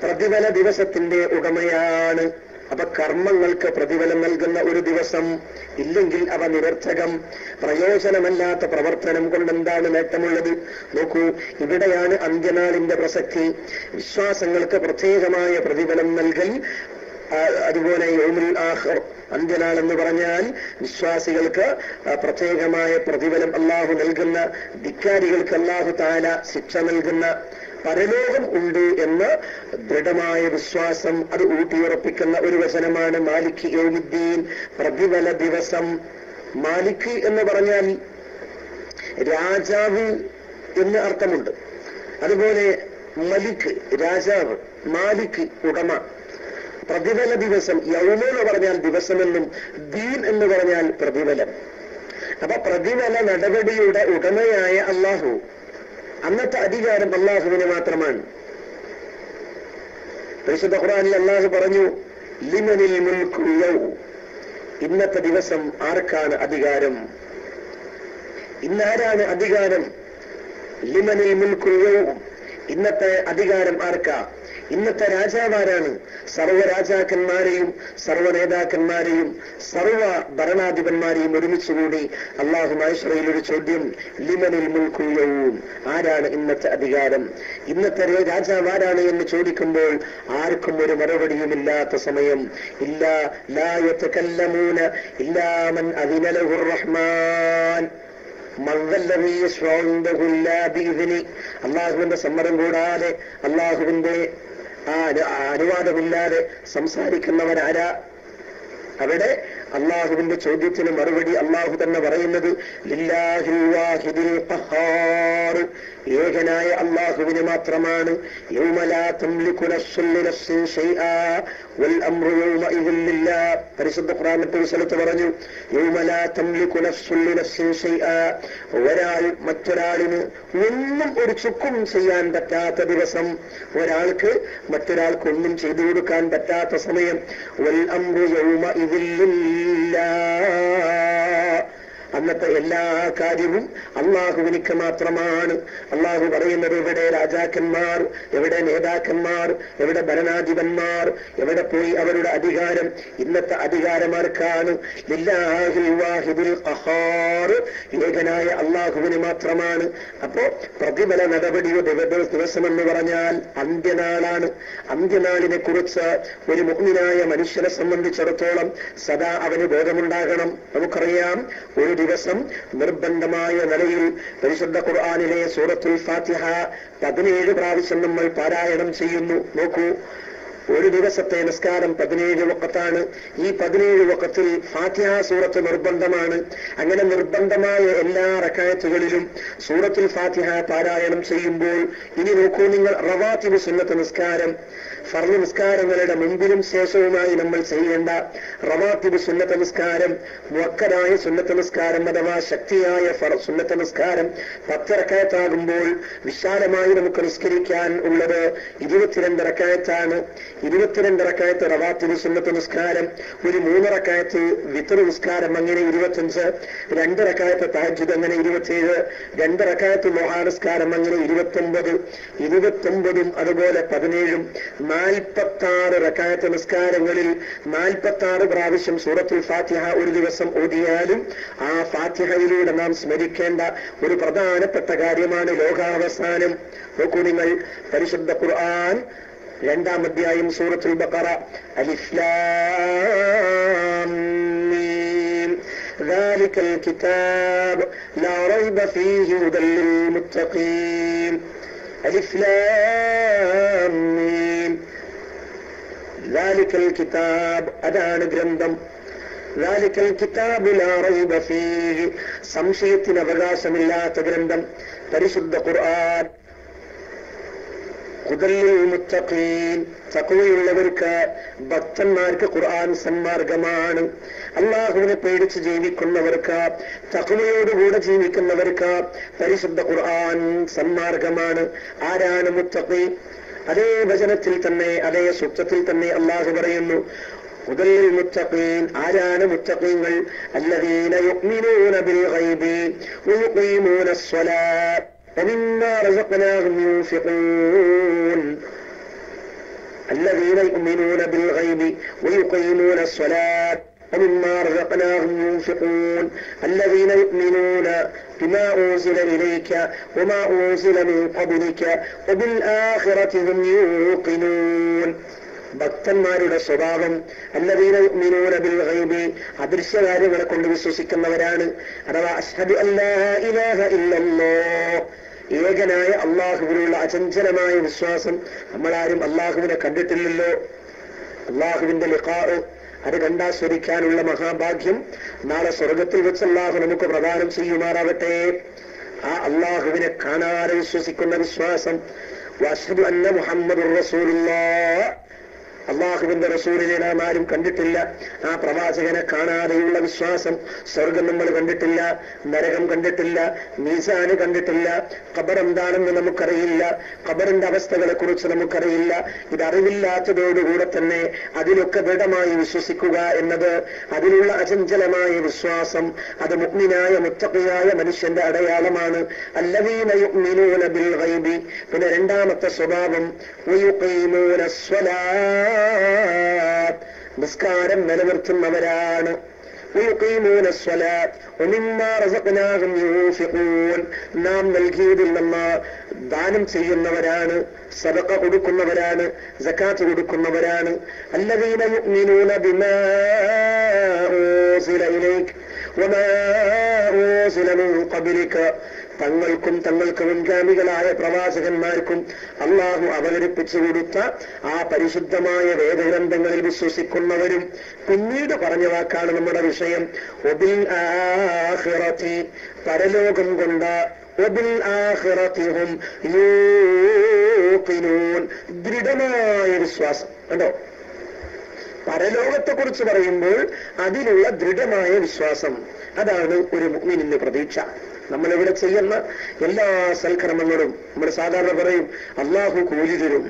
പ്രതിഫല ദിവസത്തിന്റെ ഉടമയാണ്. അപ്പൊ കർമ്മങ്ങൾക്ക് പ്രതിഫലം നൽകുന്ന ഒരു ദിവസം, ഇല്ലെങ്കിൽ അവ നിരർത്ഥകം, പ്രയോജനമല്ലാത്ത പ്രവർത്തനം കൊണ്ട് എന്താണ് നേട്ടമുള്ളത്? നോക്കൂ, ഇവിടെയാണ് അന്ത്യനാളിന്റെ പ്രസക്തി. വിശ്വാസങ്ങൾക്ക് പ്രത്യേകമായ പ്രതിഫലം നൽകൽ. അതുപോലെ യൗമുൽ ആഖിർ, അന്ത്യനാൾ എന്ന് പറഞ്ഞാൽ വിശ്വാസികൾക്ക് പ്രത്യേകമായ പ്രതിഫലം അള്ളാഹു നൽകുന്ന, ധിക്കാരികൾക്ക് അള്ളാഹു തആല ശിക്ഷ നൽകുന്ന പരലോകം ഉണ്ട് എന്ന ദൃഢമായ വിശ്വാസം അത് ഊട്ടിയുറപ്പിക്കുന്ന ഒരു വചനമാണ് മാലിക് യൗമിദ്ദീൻ, പ്രതിഫല ദിവസം. മാലിക് എന്ന് പറഞ്ഞാൽ രാജാവ് എന്ന് അർത്ഥമുണ്ട്. അതുപോലെ മലിക് രാജാവ്, മാലിക് ഉടമ. പ്രതിഫല ദിവസം, യൗമ എന്ന് പറഞ്ഞാൽ ദിവസമെന്നും ദീൻ എന്ന് പറഞ്ഞാൽ പ്രതിഫലം. അപ്പൊ പ്രതിഫല നടപടിയുടെ ഉടമയായ അള്ളാഹു, അന്നത്തെ അധികാരം അള്ളാഹുവിന് മാത്രമാണ്. പരിശുദ്ധ ഖുർആനിൽ അള്ളാഹു പറഞ്ഞു, ലിമനിൽ മുൽക്കുൽ യൗം, ഇന്നത്തെ ദിവസം ആർക്കാണ് അധികാരം? ഇന്നാരാണ് അധികാരം? ലിമനിൽ മുൽക്കുൽ യൗം, ഇന്നത്തെ അധികാരം ആർക്കാ? ഇന്നത്തെ രാജാവാരാണ്? സർവ്വ രാജാക്കന്മാരെയും സർവ്വ നേതാക്കന്മാരെയും സർവ്വ ഭരണാധിപന്മാരെയും ഒരുമിച്ചുകൂടി അല്ലാഹു മഹ്ശറിൽ ഒരു ചോദ്യം, ലിമനിൽ മുൽക്കുൽ യൗം, ആരാണ് ഇന്നത്തെ അധികാരം? ഇന്നത്തെ രാജാവ് ആരാണ് എന്ന് ചോദിക്കുമ്പോൾ ആർക്കും ഒരു മറുപടിയുമില്ലാത്ത സമയം. ഇല്ലാ ലാ യതകല്ലമൂന ഇല്ലാ മൻ അദിന ലഹുർ റഹ്മാൻ അള്ളാഹുവിന്റെ സമ്മതം കൂടാതെ, അള്ളാഹുവിന്റെ അനുവാദമില്ലാതെ സംസാരിക്കുന്നവരാരാ? അവിടെ അള്ളാഹുവിന്റെ ചോദ്യത്തിന് മറുപടി അള്ളാഹു തന്നെ പറയുന്നത്, ലില്ലാഹിൽ വാഹിദിൽ ഖഹാർ, ഏകനായ അള്ളാഹുവിന് മാത്രമാണ്. യൗമ ലാ തംലികു നഫ്സുൻ ലിനഫ്സിൻ ശൈആ വൽ അംറു യൗമഇദിൻ ലില്ലാഹ്. പരിശുദ്ധ ഖുർആൻ മറ്റൊരു സ്ഥലത്ത് പറഞ്ഞു, യൗമ ലാ തംലികു നഫ്സുൻ ലിനഫ്സിൻ ശൈആ, ഒരാൾ മറ്റൊരാളിന് ഒന്നും ഒരു ചുക്കും ചെയ്യാൻ പറ്റാത്ത ദിവസം, ഒരാൾക്ക് മറ്റൊരാൾക്ക് ഒന്നും ചെയ്തു കൊടുക്കാൻ പറ്റാത്ത സമയം. വൽ അംറു യൗമഇദിൻ ലില്ലാഹ്, അന്നത്തെ എല്ലാ കാര്യവും അള്ളാഹുവിനിക്ക് മാത്രമാണ്. അള്ളാഹു പറയുന്നത്, എവിടെ രാജാക്കന്മാർ, എവിടെ നേതാക്കന്മാർ, എവിടെ ഭരണാധിപന്മാർ, എവിടെ പോയി അവരുടെ അധികാരം? ഇന്നത്തെ അധികാരമാർക്കാണ്? ലില്ലാഹിൽ വാഹിദിൽ ഖഹാർ, ഏകനായ അള്ളാഹുവിന് മാത്രമാണ്. അപ്പോ പ്രതിഫല നടപടിയുടെ ദിവസമെന്ന് പറഞ്ഞാൽ അന്ത്യനാളാണ്. അന്ത്യനാളിനെ കുറിച്ച് ഒരു മുഅ്മിനായ മനുഷ്യനെ സംബന്ധിച്ചിടത്തോളം സദാ അവന് ബോധമുണ്ടാകണം. നമുക്കറിയാം, ഒരു ദിവസം നിർബന്ധമായ നിലയിൽ പരിശുദ്ധ ഖുർആനിലെ സൂറത്തുൽ ഫാത്തിഹ 17 പ്രാവശ്യം നമ്മൾ പാരായണം ചെയ്യുന്നു. നോക്കൂ, ഒരു ദിവസത്തെ നിസ്കാരം 17 വഖത്താണ്. ഈ 17 വഖത്തിൽ ഫാത്തിഹ സൂറത്ത് നിർബന്ധമാണ്. അങ്ങനെ നിർബന്ധമായ എല്ലാ റക്അത്തുകളിലും സൂറത്തുൽ ഫാത്തിഹ പാരായണം ചെയ്യുമ്പോൾ, ഇനി നോക്കൂ നിങ്ങൾ, റവാത്തിബ് സുന്നത്ത് നിസ്കാരം, ഫർള് നിസ്കാരങ്ങളുടെ മുമ്പിലും ശേഷവുമായി നമ്മൾ ചെയ്യേണ്ട റവാത്തിബ് സുന്നത്ത് നിസ്കാരം, മുഅക്കദായ സുന്നത്ത് നിസ്കാരം അഥവാ ശക്തിയായ സുന്നത്ത് നിസ്കാരം 10 റക്അത്താകുമ്പോൾ വിശാലമായി നമുക്ക് നിസ്കരിക്കാൻ ഉള്ളത് 22 റക്അത്താണ്. 22 റക്അത്ത് റവാത്തിബ് സുന്നത്ത് നിസ്കാരം, ഒരു 3 റക്അത്ത് വിത്ർ നിസ്കാരം, അങ്ങനെ 25, 2 റക്അത്ത് തഹജ്ജുദ് അങ്ങനെ 27, 2 റക്അത്ത് ദുഹാ നിസ്കാരം അങ്ങനെ 29, 29ഉം അതുപോലെ 17ഉം 46 റക്അത്ത് നിസ്കാരങ്ങളിൽ 46 പ്രാവശ്യം സൂറത്തുൽ ഫാത്തിഹ ഒരു ദിവസം ഓതിയാലും ആ ഫാത്തിഹയിലൂടെ നാം സ്മരിക്കേണ്ട ഒരു പ്രധാനപ്പെട്ട കാര്യമാണ് ലോകാവസാനം. നോക്കൂ നിങ്ങൾ, പരിശുദ്ധ ഖുർആൻ 2-ാം അധ്യായം സൂറത്തുൽ ബഖറ, അലിഫ് ലാം മീം ദാലികൽ കിതാബ് ലാ റൈബ ഫീഹി ഹുദൽ ലിൽമുത്തഖീൻ. അലിഫ് ലാം മീം ദാലികൽ കിതാബ്, അതാണ് ഗ്രന്ഥം. ദാലികൽ കിതാബ് ലാ റൈബ ഫീഹി, സംശയത്തിന് അവകാശമില്ലാത്ത ഗ്രന്ഥം പരിശുദ്ധ ഖുർആൻ. ഹുദൽ ലിൽമുത്തഖീൻ, തഖ്വയുള്ളവർക്ക്, ഭക്തന്മാർക്ക് ഖുർആൻ സന്മാർഗമാണ്. അല്ലാഹുവിനെ പേടിച്ച് ജീവിക്കുന്നവർക്ക്, തഖ്വയോടുകൂടെ ജീവിക്കുന്നവർക്ക് പരിശുദ്ധ ഖുർആൻ സന്മാർഗമാണ്. ആരാണ് മുത്തഖി? അതേ വചനത്തിൽ തന്നെ, അതേ സൂക്തത്തിൽ തന്നെ അല്ലാഹു പറയുന്നു, ഹുദൽ ലിൽമുത്തഖീൻ. ആരാണ് മുത്തഖീങ്ങൾ? അല്ലദീന യുഅ്മിനൂന ബിൽ ഗൈബി വയുഖീമൂന അസ്സലാത്ത് ومما رزقناهم ينفقون. الذين يؤمنون بالغيب ويقيمون الصلاة ومما رزقناهم ينفقون. الذين يؤمنون بما أنزل إليك وما أنزل من قبلك وبالآخرة هم يوقنون. ഭക്തന്മാരുടെ സ്വഭാവം അല്ലദീന യുഅ്മിനൂന ബിൽ ഗൈബി, അദൃശ്യകാര്യങ്ങളെ കൊണ്ട് വിശ്വസിക്കുന്നവരാണ്. അഥവാ അശ്ഹദു അല്ലാ ഇലാഹ ഇല്ലല്ലാഹ്, ഏകനായ അള്ളാഹുവിനുള്ള അചഞ്ചലമായ വിശ്വാസം. നമ്മളാരും അള്ളാഹുവിനെ കണ്ടിട്ടില്ലല്ലോ. അള്ളാഹുവിന്റെ ലിഖാഅ്, അത് കണ്ടാസ്വദിക്കാനുള്ള മഹാഭാഗ്യം നാളെ സ്വർഗത്തിൽ വെച്ച് അള്ളാഹു നമുക്ക് പ്രദാനം ചെയ്യുമാറാവട്ടെ. ആ അള്ളാഹുവിനെ കാണാതെ വിശ്വസിക്കുന്ന വിശ്വാസം. വഅശ്ഹദു അന്ന മുഹമ്മദുർ റസൂലുള്ളാഹ്, അള്ളാഹുവിന്റെ റസൂലിനെ നാം ആരും കണ്ടിട്ടില്ല. ആ പ്രവാചകനെ കാണാതെയുള്ള വിശ്വാസം. സ്വർഗം നമ്മൾ കണ്ടിട്ടില്ല, നരകം കണ്ടിട്ടില്ല, മീസാന് കണ്ടിട്ടില്ല, ഖബർ എന്താണെന്ന് നമുക്കറിയില്ല, ഖബറിന്റെ അവസ്ഥകളെ കുറിച്ച് നമുക്കറിയില്ല. ഇതറിവില്ലാത്തതോടുകൂടെ തന്നെ അതിലൊക്കെ ദൃഢമായി വിശ്വസിക്കുക എന്നത്, അതിലുള്ള അചഞ്ചലമായ വിശ്വാസം, അത് മുഅ്മിനായ മുത്തഖിയായ മനുഷ്യന്റെ അടയാളമാണ്. അല്ലദീന യുഅ്മിനൂന ബിൽ ഗൈബി. പിന്നെ രണ്ടാമത്തെ സ്വഭാവം വയുഖീമൂന അസ്സലാത്ത്, നിസ്കാരം നിലനിർത്തുന്നവരാണ്. ويقيمون الصلاة ومما رزقناهم ينفقون, നാം നൽകിയതിൽ നിന്ന് ദാനം ചെയ്യുന്നവരാണ്, സദഖ കൊടുക്കുന്നവരാണ്, സകാത്ത് കൊടുക്കുന്നവരാണ്. الذين يؤمنون بما أنزل إليك وما أنزل من قبلك, തങ്ങൾക്കും തങ്ങൾക്ക് മുൻഗാമികളായ പ്രവാചകന്മാർക്കും അള്ളാഹു അവതരിപ്പിച്ചു കൊടുത്ത ആ പരിശുദ്ധമായ വേദഗ്രന്ഥങ്ങളിൽ വിശ്വസിക്കുന്നവരും. പിന്നീട് പറഞ്ഞ വാക്കാണ് നമ്മുടെ വിഷയം. വബിൽ ആഖിറതി, പരലോകം കൊണ്ട്, വബിൽ ആഖിറതി ഹും യൂഖിനൂൻ, ദൃഢമായ വിശ്വാസം. കണ്ടോ, പരലോകത്തെ കുറിച്ച് പറയുമ്പോൾ അതിലുള്ള ദൃഢമായ വിശ്വാസം, അതാണ് ഒരു മുഅ്മിനിന്റെ പ്രതീക്ഷ. നമ്മളിവിടെ ചെയ്യുന്ന എല്ലാ സൽക്കർമ്മങ്ങളും നമ്മൾ സാധാരണ പറയും അള്ളാഹു കൂലി തരും,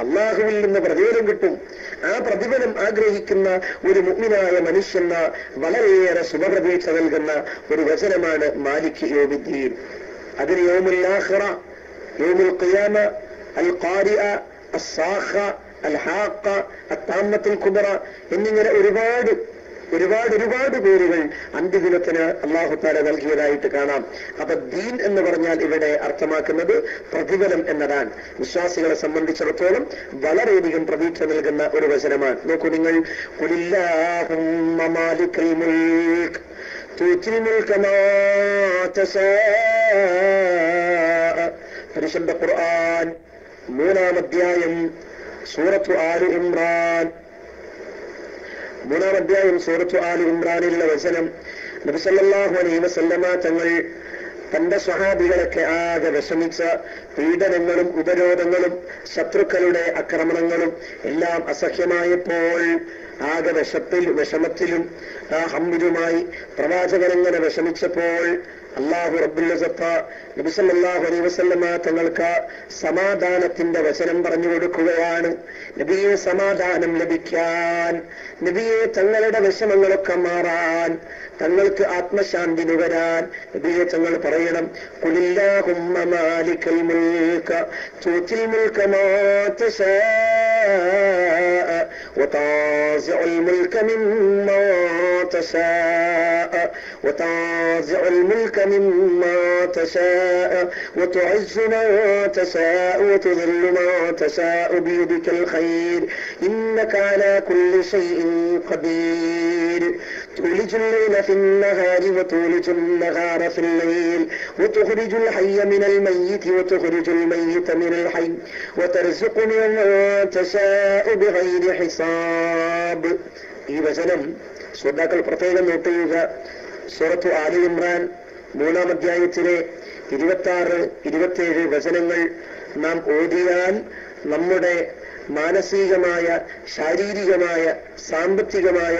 അള്ളാഹുവിൽ നിന്ന് പ്രതിഫലം കിട്ടും. ആ പ്രതിഫലം ആഗ്രഹിക്കുന്ന ഒരു മുഅ്മിനായ മനുഷ്യന് വളരെയേറെ ശുഭപ്രതീക്ഷ നൽകുന്ന ഒരു വചനമാണ് മാലിക് യൗമിദ്ദീൻ. അതിന് യൗമുൽ ആഖിറ, യൗമുൽ ഖിയാമ, അൽ ഖാരിഅ, അസ്സാഖ, അൽ ഹാഖ, അത്താമത്തുൽ കുബ്ര എന്നിങ്ങനെ ഒരുപാട് പേരുകൾ അന്ത്യദിനത്തിന് അല്ലാഹു തആല നൽകിയതായിട്ട് കാണാം. അപ്പൊ ദീൻ എന്ന് പറഞ്ഞാൽ ഇവിടെ അർത്ഥമാക്കുന്നത് പ്രതിഫലം എന്നതാണ്. വിശ്വാസികളെ സംബന്ധിച്ചിടത്തോളം വളരെയധികം പ്രതീക്ഷ നൽകുന്ന ഒരു വചനമാണ്. നോക്കൂ നിങ്ങൾ, ഖുലില്ലാഹുമ്മ മാലിക്കൽ മുൽക്ക് തുതിൽ മുൽക മാ തശാ, പരിശുദ്ധ ഖുർആൻ 3-ാം അധ്യായം സൂറത്തു ആലു ഇമ്രാൻ, 3-ാം അധ്യായം സൂറത്തു ആലു ഇമ്രാനിലുള്ള വചനം. നബി സല്ലല്ലാഹു അലൈഹി വസല്ലമ തങ്ങൾ തന്റെ സ്വഹാബികളൊക്കെ ആകെ വിഷമിച്ച പീഡനങ്ങളും ഉപരോധങ്ങളും ശത്രുക്കളുടെ ആക്രമണങ്ങളും എല്ലാം അസഹ്യമായപ്പോൾ ആകെ വിഷമത്തിലും ഹമ്മിലുമായി പ്രവാചകൻ എങ്ങനെ വിഷമിച്ചപ്പോൾ അല്ലാഹു റബ്ബുൽ ഇസ്സത്ത് നബി സല്ലല്ലാഹു അലൈഹി വസല്ലമ തങ്ങൾക്ക് സമാധാനത്തിന്റെ വചനം പറഞ്ഞു കൊടുക്കുകയാണ്. നബിയെ സമാധാനം ലഭിക്കാൻ, നബിയെ തങ്ങളുടെ വിഷമങ്ങളൊക്കെ മാറാൻ, തങ്ങൾക്ക് ആത്മശാന്തി നുകരാൻ നബിയെ തങ്ങൾ പറയണം, ഖുലില്ലാഹുമ്മ മാലിക്കൽ മുൽക തുതിൽ മുൽക മാ തശാ وتنزع الملك مما تشاء وتنزع الملك مما تشاء وتعز من تشاء وتذل من تشاء بيدك الخير إنك على كل شيء قدير تولج الليل في النهار وتولج النهار في الليل وتخرج الحي من الميت وتخرج الميت من الحي وترزق من تشاء بغير حساب. ഈ വചനം ശ്രോതാക്കൾ പ്രത്യേകം നോട്ട് ചെയ്യുക. സൂറത്ത് ആലി ഇമ്രാൻ 3-ാം അധ്യായത്തിലെ 26-27 വചനങ്ങൾ നാം ഓതിയാൽ നമ്മുടെ മാനസികമായ, ശാരീരികമായ, സാമ്പത്തികമായ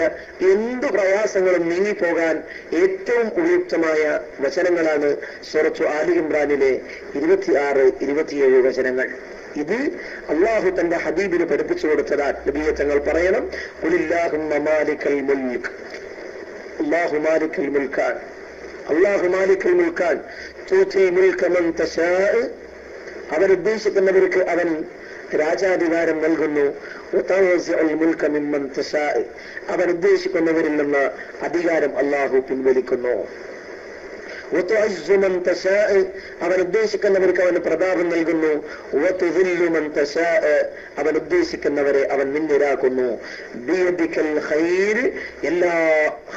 എന്തു പ്രയാസങ്ങളും നീങ്ങിപ്പോകാൻ ഏറ്റവും ഉപയുക്തമായ വചനങ്ങളാണ് സൂറത്ത് ആലി ഇമ്രാനിലെ 26-27 വചനങ്ങൾ. ഇത് അള്ളാഹു തന്റെ ഹബീബിന് പഠിപ്പിച്ചു കൊടുത്തതാൽ നബിയെ തങ്ങൾ പറയണം, ഖുലില്ലാഹുമ്മ മാലിക്കൽ മുൽക്ക്, അല്ലാഹു മാലിക്കൽ മുൽക്കാൻ, അല്ലാഹു മാലിക്കൽ മുൽക്കാൻ, തൂതി മുൽക മൻ തശാ, അവൻ ഉദ്ദേശിക്കുന്നവർക്ക് അവൻ രാജാധികാരം നൽകുന്നു. മുൽക മിമ്മൻ തശാ, അവൻ ഉദ്ദേശിക്കുന്നവരിൽ നിന്ന് അധികാരം അള്ളാഹു പിൻവലിക്കുന്നു. അവൻ ഉദ്ദേശിക്കുന്നവർക്ക് അവന് പ്രതാപം നൽകുന്നു. അവൻ ഉദ്ദേശിക്കുന്നവരെ അവൻ നിന്നിരാക്കുന്നു. ബിയദിക്കൽ ഖൈർ, എല്ലാ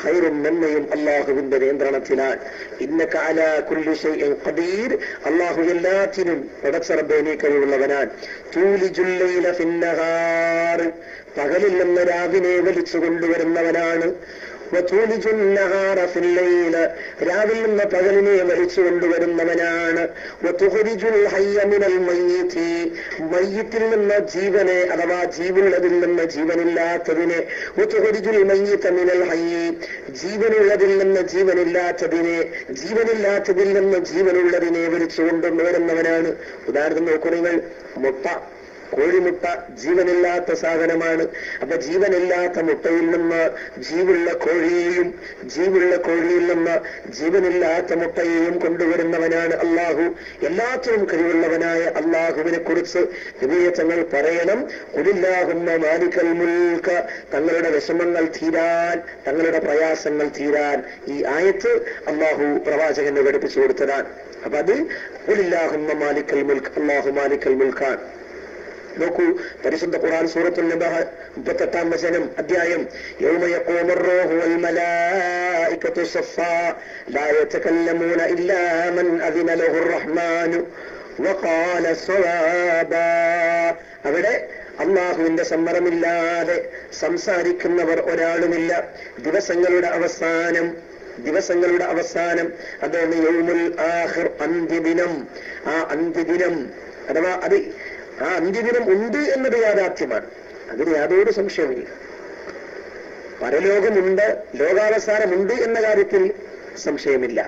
ഖൈറും നന്മയും അള്ളാഹുവിന്റെ നിയന്ത്രണത്തിലാണ്. ഇന്നക അലാ കുല്ലി ഷൈഇൻ ഖദീർ, അള്ളാഹു എല്ലാത്തിനും പടച്ചറബേനെ കഴിവുള്ളവനാണ്. തൂലിജുൽ ലൈല ഫിന്നഹാർ, പകലിൽ നിന്ന് രാവിനെ വലിച്ചു കൊണ്ടുവരുന്നവനാണ്. രാവിൽ നിന്ന് പകലിനെ വലിച്ചു കൊണ്ടുവരുന്നവനാണ്. മയ്യിത്തിൽ നിന്ന് ജീവനെ, അഥവാ ജീവനുള്ളതിൽ നിന്ന് ജീവനില്ലാത്തതിനെ, ജീവനുള്ളതിൽ നിന്ന് ജീവനില്ലാത്തതിനെ, ജീവനില്ലാത്തതിൽ നിന്ന് ജീവനുള്ളതിനെ വലിച്ചു കൊണ്ടുവരുന്നവനാണ്. ഉദാഹരണം നോക്കൂ നിങ്ങൾ, മുട്ട, കോഴിമുട്ട ജീവനില്ലാത്ത സാധനമാണ്. അപ്പൊ ജീവനില്ലാത്ത മുട്ടയിൽ നിന്ന് ജീവുള്ള കോഴിയെയും, ജീവുള്ള കോഴിയിൽ നിന്ന് ജീവനില്ലാത്ത മുട്ടയെയും കൊണ്ടുവരുന്നവനാണ് അള്ളാഹു. എല്ലാത്തിനും കഴിവുള്ളവനായ അള്ളാഹുവിനെ കുറിച്ച് നബിയെ തങ്ങൾ പറയണം, ഖുലില്ലാഹുമ്മ മാലിക്കൽ മുൽക, തങ്ങളുടെ വിഷമങ്ങൾ തീരാൻ, തങ്ങളുടെ പ്രയാസങ്ങൾ തീരാൻ ഈ ആയത്ത് അള്ളാഹു പ്രവാചകനെ പഠിപ്പിച്ചു കൊടുത്തതാണ്. അപ്പൊ അത് ഖുലില്ലാഹുമ്മ മാലിക്കൽ മുൽക്ക്, അള്ളാഹു മാലിക്കൽ മുൽക്കാൻ. നോക്കൂ, പരിശുദ്ധ ഖുർആൻ സൂറത്തുൽ നബഹ 38-ാം വചനം അധ്യായം, യൗമ യഖൂമുർ റൂഹു വൽ മലായികതു സഫാ ലാ യതകല്ലമൂന ഇല്ലാ മൻ അദിന ലഹുർ റഹ്മാനു വഖാല സ്വവാബാ. അവിടെ അള്ളാഹുവിന്റെ സമ്മതമില്ലാതെ സംസാരിക്കുന്നവർ ഒരാളുമില്ല. ദിവസങ്ങളുടെ അവസാനം അതാണ് യൗമുൽ ആഖിർ, അന്ത്യദിനം. ആ അന്ത്യദിനം അഥവാ ആ അന്ത്യദിനം ഉണ്ട് എന്നത് യാഥാർത്ഥ്യമാണ്, അതിന് യാതൊരു സംശയമില്ല. പരലോകമുണ്ട്, ലോകാവസാനമുണ്ട് എന്ന കാര്യത്തിൽ സംശയമില്ല.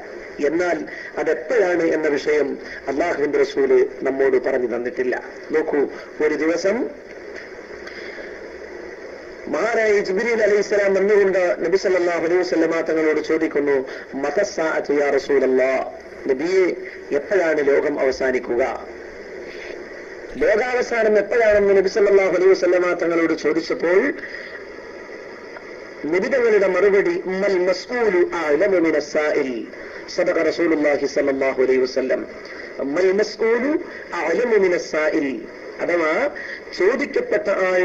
എന്നാൽ അതെപ്പോഴാണ് എന്ന വിഷയം അള്ളാഹുവിന്റെ റസൂല് നമ്മോട് പറഞ്ഞു തന്നിട്ടില്ല. നോക്കൂ, ഒരു ദിവസം മഹാനായ ജിബ്രീൽ അലൈഹിസ്സലാം വന്നുകൊണ്ട് നബി സല്ലല്ലാഹു അലൈഹി വസല്ലമ തങ്ങളോട് ചോദിക്കുന്നു, മതസ്സാഅതു യാ റസൂലല്ലാഹ്, നബിയെ എപ്പോഴാണ് ലോകം അവസാനിക്കുക, ലോകാവസാനം എപ്പോഴാണെന്ന് നബി സല്ലല്ലാഹു അലൈഹി വസല്ലമ തങ്ങളോട് ചോദിച്ചപ്പോൾ നബി തങ്ങളുടെ മറുപടി, മൽ മസ്ഊലു അഅലമു മിനസ് സാഇൽ. സദഖ റസൂലുള്ളാഹി സ്വല്ലല്ലാഹു അലൈഹി വസല്ലം. മൽ മസ്ഊലു അഅലമു മിനസ് സാഇൽ, അഥവാ ചോദിക്കപ്പെട്ട ആൾ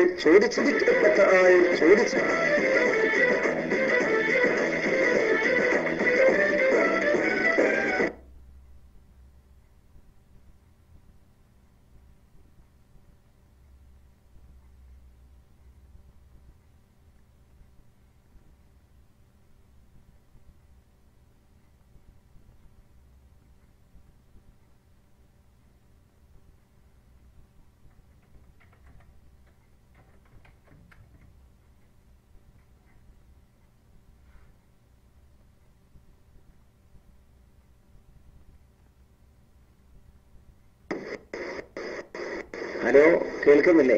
ഹലോ, കേൾക്കുന്നില്ലേ?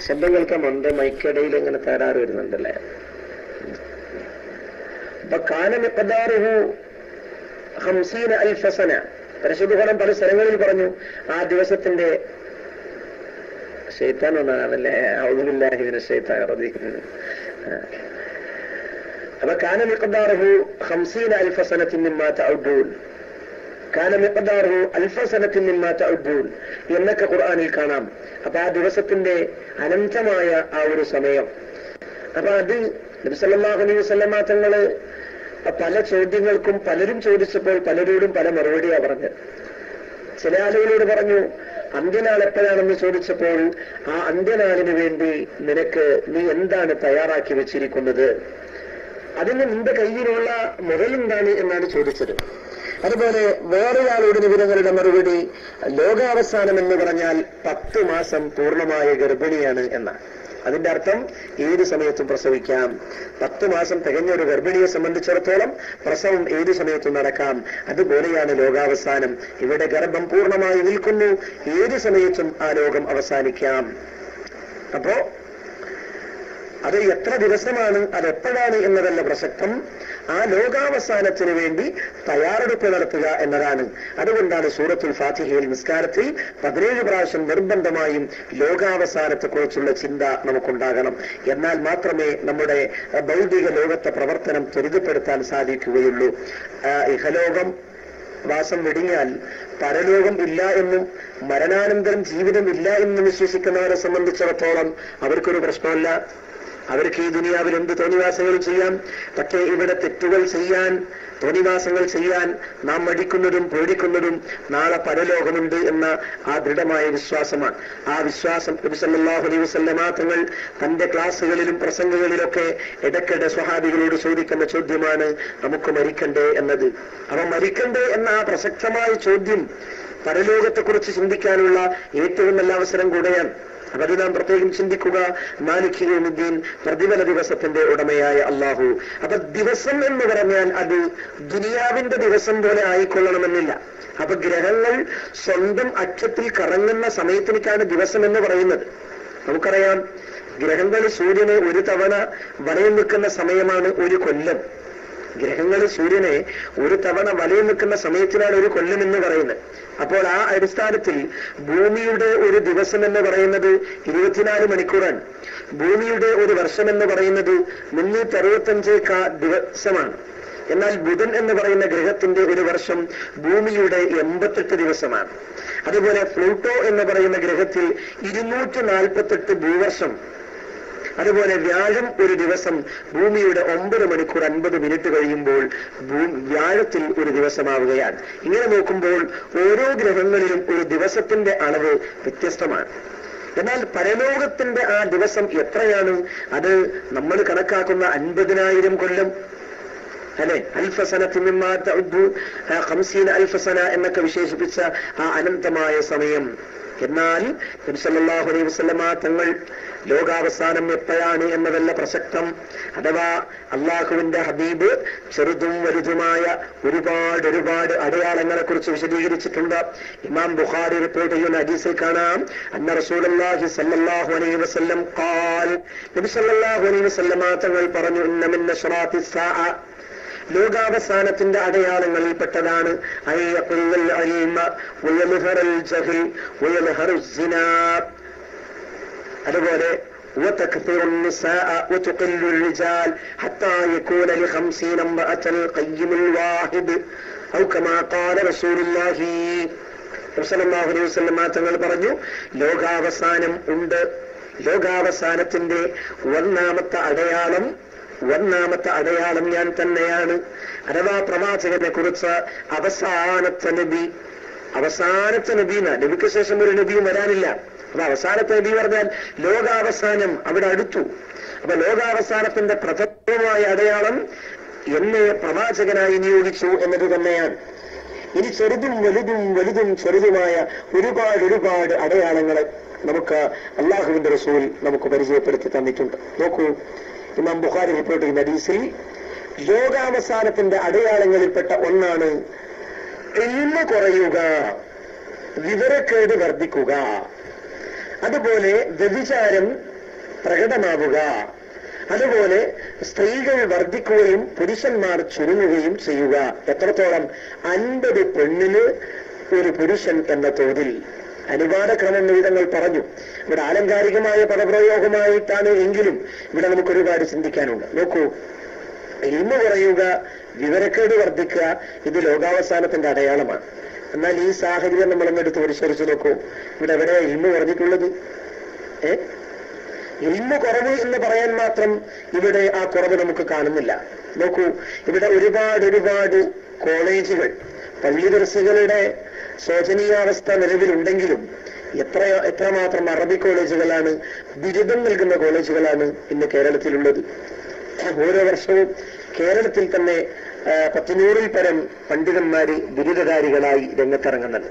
ശബ്ദം കേൾക്കാമുണ്ട്. മൈക്കിടയിൽ ഇങ്ങനെ തകരാറ് വരുന്നുണ്ടല്ലേ? അപ്പൊ കാന മിഖ്ദാറുഹു 50,000 സന. പരിശുദ്ധ ഖുർആൻ പല സ്ഥലങ്ങളിൽ പറഞ്ഞു ആ ദിവസത്തിന്റെ ശൈത്താൻ ഒന്നാണല്ലേ. അഊദു ബില്ലാഹി മിനശ് ശൈത്താനിർ റജീം. അപ്പൊ കാന മിഖ്ദാറുഹു 50,000 സനത്തിൻ മിമ്മാ തഅഉദ്ദൂൻ. കാന മിഖ്ദാറുഹു 1000 സനത്തിൻ മിമ്മാ തഅഉദ്ദൂൻ എന്നൊക്കെ ഖുർആനിൽ കാണാം. അപ്പൊ ആ ദിവസത്തിന്റെ അനന്തമായ ആ ഒരു സമയം. അപ്പൊ അത് നബി സല്ലല്ലാഹു അലൈഹി വസല്ലമ തങ്ങള് പല ചോദ്യങ്ങൾക്കും പലരും ചോദിച്ചപ്പോൾ പലരോടും പല മറുപടിയാ പറഞ്ഞത്. ചില ആളുകളോട് പറഞ്ഞു അന്ത്യനാൾ എപ്പോഴാണെന്ന് ചോദിച്ചപ്പോൾ ആ അന്ത്യനാളിന് വേണ്ടി നീ എന്താണ് തയ്യാറാക്കി വെച്ചിരിക്കുന്നത്, അതിന് നിന്റെ കയ്യിലുള്ള മുതലെന്താണ് എന്നാണ് ചോദിച്ചത്. അതുപോലെ വേറൊരാളോട് നിബിധങ്ങളുടെ മറുപടി ലോകാവസാനം എന്ന് പറഞ്ഞാൽ 10 മാസം പൂർണ്ണമായ ഗർഭിണിയാണ് എന്നാണ്. അതിന്റെ അർത്ഥം ഏത് സമയത്തും പ്രസവിക്കാം. 10 മാസം തികഞ്ഞ ഒരു ഗർഭിണിയെ സംബന്ധിച്ചിടത്തോളം പ്രസവം ഏത് സമയത്തും നടക്കാം. അതുപോലെയാണ് ലോകാവസാനം. ഇവിടെ ഗർഭം പൂർണ്ണമായി നിൽക്കുന്നു, ഏത് സമയത്തും ആ ലോകം അവസാനിക്കാം. അപ്പോ അത് എത്ര ദിവസമാണ്, അതെപ്പോഴാണ് എന്നതല്ല പ്രസക്തം, ആ ലോകാവസാനത്തിന് വേണ്ടി തയ്യാറെടുപ്പ് നടത്തുക എന്നതാണ്. അതുകൊണ്ടാണ് സൂറത്തുൽ ഫാത്തിഹയിൽ നിസ്കാരത്തിൽ 17 പ്രാവശ്യം നിർബന്ധമായും ലോകാവസാനത്തെക്കുറിച്ചുള്ള ചിന്ത നമുക്കുണ്ടാകണം. എന്നാൽ മാത്രമേ നമ്മുടെ ഭൗതിക ലോകത്തെ പ്രവർത്തനം ത്വരിതപ്പെടുത്താൻ സാധിക്കുകയുള്ളൂ. ഇഹലോകം വാസം വെടിഞ്ഞാൽ പരലോകം ഇല്ല എന്നും മരണാനന്തരം ജീവിതം ഇല്ല എന്നും വിശ്വസിക്കുന്നവരെ സംബന്ധിച്ചിടത്തോളം അവർക്കൊരു പ്രശ്നമല്ല. അവർക്ക് ഈ ദുനിയാവിൽ എന്ത് തോന്നിവാസങ്ങൾ ചെയ്യാം. പക്ഷേ ഇവിടെ തെറ്റുകൾ ചെയ്യാൻ, തോന്നിവാസങ്ങൾ ചെയ്യാൻ നാം മടിക്കുന്നതും പേടിക്കുന്നതും നാളെ പരലോകമുണ്ട് എന്ന ആ ദൃഢമായ വിശ്വാസമാണ്. ആ വിശ്വാസം നബി സല്ലല്ലാഹു അലൈഹി വസല്ലമ തങ്ങൾ തന്റെ ക്ലാസ്സുകളിലും പ്രസംഗങ്ങളിലൊക്കെ ഇടയ്ക്കിടെ സ്വഹാബികളോട് ചോദിക്കുന്ന ചോദ്യമാണ് നമുക്ക് മരിക്കണ്ടേ എന്നത്. അവ മരിക്കണ്ടേ എന്ന ആ പ്രസക്തമായ ചോദ്യം പരലോകത്തെക്കുറിച്ച് ചിന്തിക്കാനുള്ള ഏറ്റവും നല്ല അവസരം കൂടെയാണ്. അത് നാം പ്രത്യേകം ചിന്തിക്കുക. മാലിക് യൗമുദ്ദീൻ, പ്രതിഫല ദിവസത്തിന്റെ ഉടമയായ അള്ളാഹു. അപ്പൊ ദിവസം എന്ന് പറഞ്ഞാൽ അത് ദുനിയാവിന്റെ ദിവസം പോലെ ആയിക്കൊള്ളണമെന്നില്ല. അപ്പൊ ഗ്രഹങ്ങൾ സ്വന്തം അക്ഷത്തിൽ കറങ്ങുന്ന സമയത്തിനേക്കാണ് ദിവസം എന്ന് പറയുന്നത്. നമുക്കറിയാം, ഗ്രഹങ്ങൾ സൂര്യനെ ഒരു തവണ വലയം നിൽക്കുന്ന സമയമാണ് ഒരു കൊല്ലം. ഗ്രഹങ്ങൾ സൂര്യനെ ഒരു തവണ വലയം നിൽക്കുന്ന സമയത്തിനാണ് ഒരു കൊല്ലം എന്ന് പറയുന്നത്. അപ്പോൾ ആ അടിസ്ഥാനത്തിൽ ഭൂമിയുടെ ഒരു ദിവസം എന്ന് പറയുന്നത് 24 മണിക്കൂറാണ്. ഭൂമിയുടെ ഒരു വർഷം എന്ന് പറയുന്നത് 365 ദിവസമാണ്. എന്നാൽ ബുധൻ എന്ന് പറയുന്ന ഗ്രഹത്തിന്റെ ഒരു വർഷം ഭൂമിയുടെ 88 ദിവസമാണ്. അതുപോലെ പ്ലൂട്ടോ എന്ന് പറയുന്ന ഗ്രഹത്തിൽ 248 ഭൂവർഷം. അതുപോലെ വ്യാഴം ഒരു ദിവസം ഭൂമിയുടെ 9 മണിക്കൂർ 50 മിനിറ്റ് കഴിയുമ്പോൾ വ്യാഴത്തിൽ ഒരു ദിവസമാവുകയാണ്. ഇങ്ങനെ നോക്കുമ്പോൾ ഓരോ ഗ്രഹങ്ങളിലും ഒരു ദിവസത്തിന്റെ അളവ് വ്യത്യസ്തമാണ്. എന്നാൽ പരലോകത്തിന്റെ ആ ദിവസം എത്രയാണ്? അത് നമ്മൾ കണക്കാക്കുന്ന 50,000 കൊല്ലം അല്ലെ, 1000 സനത്തിൻ മിമ്മാ തഅഉദ്ദൂൻ, 50,000 സന എന്നൊക്കെ വിശേഷിപ്പിച്ച ആ അനന്തമായ സമയം. എന്നാൽ നബി സല്ലല്ലാഹു അലൈഹി വസല്ലമ തങ്ങൾ ലോകാവസാനം എപ്പോഴാണ് എന്നതല്ല പ്രസക്തം. അഥവാ അള്ളാഹുവിന്റെ ഹബീബ് ചെറുതും വലുതുമായ ഒരുപാട് അടയാളങ്ങളെ കുറിച്ച് വിശദീകരിച്ചിട്ടുണ്ട്. ഇമാം ബുഖാരി റിപ്പോർട്ട് ചെയ്യുന്ന ഹദീസിൽ കാണാം, അന്ന റസൂലുള്ളാഹി സ്വല്ലല്ലാഹു അലൈഹി വസല്ലം ഖാൽ, നബി സല്ലല്ലാഹു അലൈഹി വസല്ലമ തങ്ങൾ പറഞ്ഞു, ഇന്ന മിൻ അശ്റാത്തിസ് സാഅ, ലോകാവസാനത്തിന്റെ അടയാളങ്ങളിൽ പെട്ടതാണ് അതുപോലെ തങ്ങൾ പറഞ്ഞു, ലോകാവസാനം ഉണ്ട്. ലോകാവസാനത്തിന്റെ ഒന്നാമത്തെ അടയാളം ഞാൻ തന്നെയാണ്. അഥവാ പ്രവാചകനെ കുറിച്ച് അവസാനത്തെ നബി നബിക്ക് ശേഷം ഒരു നബിയും വരാനില്ല. അപ്പൊ അവസാനത്തെ നബി പറഞ്ഞാൽ ലോകാവസാനം അവിടെ അടുത്തു. അപ്പൊ ലോകാവസാനത്തിന്റെ പ്രഥമമായ അടയാളം എന്നെ പ്രവാചകനായി നിയോഗിച്ചു എന്നത് തന്നെയാണ്. ഇനി ചെറുതും വലുതും ചെറുതുമായ ഒരുപാട് അടയാളങ്ങൾ നമുക്ക് അള്ളാഹുവിന്റെ റസൂൽ നമുക്ക് പരിചയപ്പെടുത്തി തന്നിട്ടുണ്ട്. നോക്കൂ, ഇമാം ബുഖാരി റിപ്പോർട്ട് ചെയ്യുന്ന ഹദീസിൽ ലോകാവസാനത്തിന്റെ അടയാളങ്ങളിൽപ്പെട്ട ഒന്നാണ് ഇൽമ് കുറയുക. വിവരക്കേട് വർദ്ധിക്കുക, അതുപോലെ വ്യഭിചാരം പ്രകടമാവുക, അതുപോലെ സ്ത്രീകൾ വർദ്ധിക്കുകയും പുരുഷന്മാർ ചുരുങ്ങുകയും ചെയ്യുക. എത്രത്തോളം? 50 പെണ്ണിന് ഒരു പുരുഷൻ എന്ന തോതിൽ. അനുവാദക്രമം വിധങ്ങൾ പറഞ്ഞു. ഇവിടെ ആലങ്കാരികമായ പദപ്രയോഗമായിട്ടാണ് എങ്കിലും ഇവിടെ നമുക്ക് ഒരുപാട് ചിന്തിക്കാനുണ്ട്. നോക്കൂ, ഇൽമു കുറയുക, വിവരക്കേട് വർദ്ധിക്കുക, ഇത് ലോകാവസാനത്തിന്റെ അടയാളമാണ്. എന്നാൽ ഈ സാഹചര്യം നമ്മളൊന്നെടുത്ത് പരിശോധിച്ച് നോക്കൂ. ഇവിടെ എവിടെയാ ഇൽമു കുറഞ്ഞിട്ടുള്ളത്? ഇൽമു കുറവ് എന്ന് പറയാൻ മാത്രം ഇവിടെ ആ കുറവ് നമുക്ക് കാണുന്നില്ല. നോക്കൂ, ഇവിടെ ഒരുപാട് കോളേജുകൾ, പള്ളി ദർസുകളുടെ ശോചനീയാവസ്ഥ നിലവിലുണ്ടെങ്കിലും എത്രമാത്രം അറബി കോളേജുകളാണ്, ബിരുദം നൽകുന്ന കോളേജുകളാണ് ഇന്ന് കേരളത്തിലുള്ളത്. ഓരോ വർഷവും കേരളത്തിൽ തന്നെ 100-ൽ പരം പണ്ഡിതന്മാര് ബിരുദധാരികളായി രംഗത്തിറങ്ങുന്നുണ്ട്.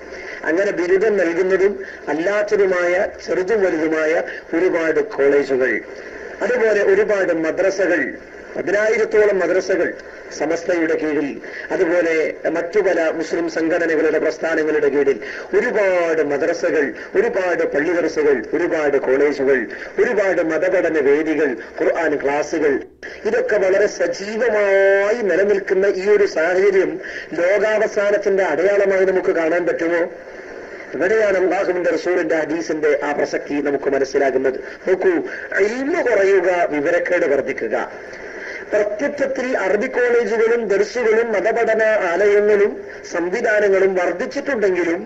അങ്ങനെ ബിരുദം നൽകുന്നതും അല്ലാത്തതുമായ ചെറുതും വലുതുമായ ഒരുപാട് കോളേജുകൾ, അതുപോലെ ഒരുപാട് മദ്രസകൾ, 10,000-ഓളം മദ്രസകൾ സമസ്തയുടെ കീഴിൽ, അതുപോലെ മറ്റു പല മുസ്ലിം സംഘടനകളുടെ പ്രസ്ഥാനങ്ങളുടെ കീഴിൽ ഒരുപാട് മദ്രസകൾ, ഒരുപാട് പള്ളി ദർസുകൾ, ഒരുപാട് കോളേജുകൾ, ഒരുപാട് മതപഠന വേദികൾ, ഖുർആൻ ക്ലാസുകൾ, ഇതൊക്കെ വളരെ സജീവമായി നിലനിൽക്കുന്ന ഈ ഒരു സാഹചര്യം ലോകാവസാനത്തിന്റെ അടയാളമായി നമുക്ക് കാണാൻ പറ്റുമോ? ഇവിടെയാണ് അല്ലാഹുവിന്റെ റസൂലിന്റെ ഹദീസിന്റെ ആ പ്രസക്തി നമുക്ക് മനസ്സിലാകുന്നത്. നോക്കൂ, ഇൽമു കുറയുക, വിവരക്കേട് വർദ്ധിക്കുക. പ്രത്യക്ഷത്തിൽ അറബി കോളേജുകളും ദർസുകളും മതപഠന ആലയങ്ങളും സംവിധാനങ്ങളും വർദ്ധിച്ചിട്ടുണ്ടെങ്കിലും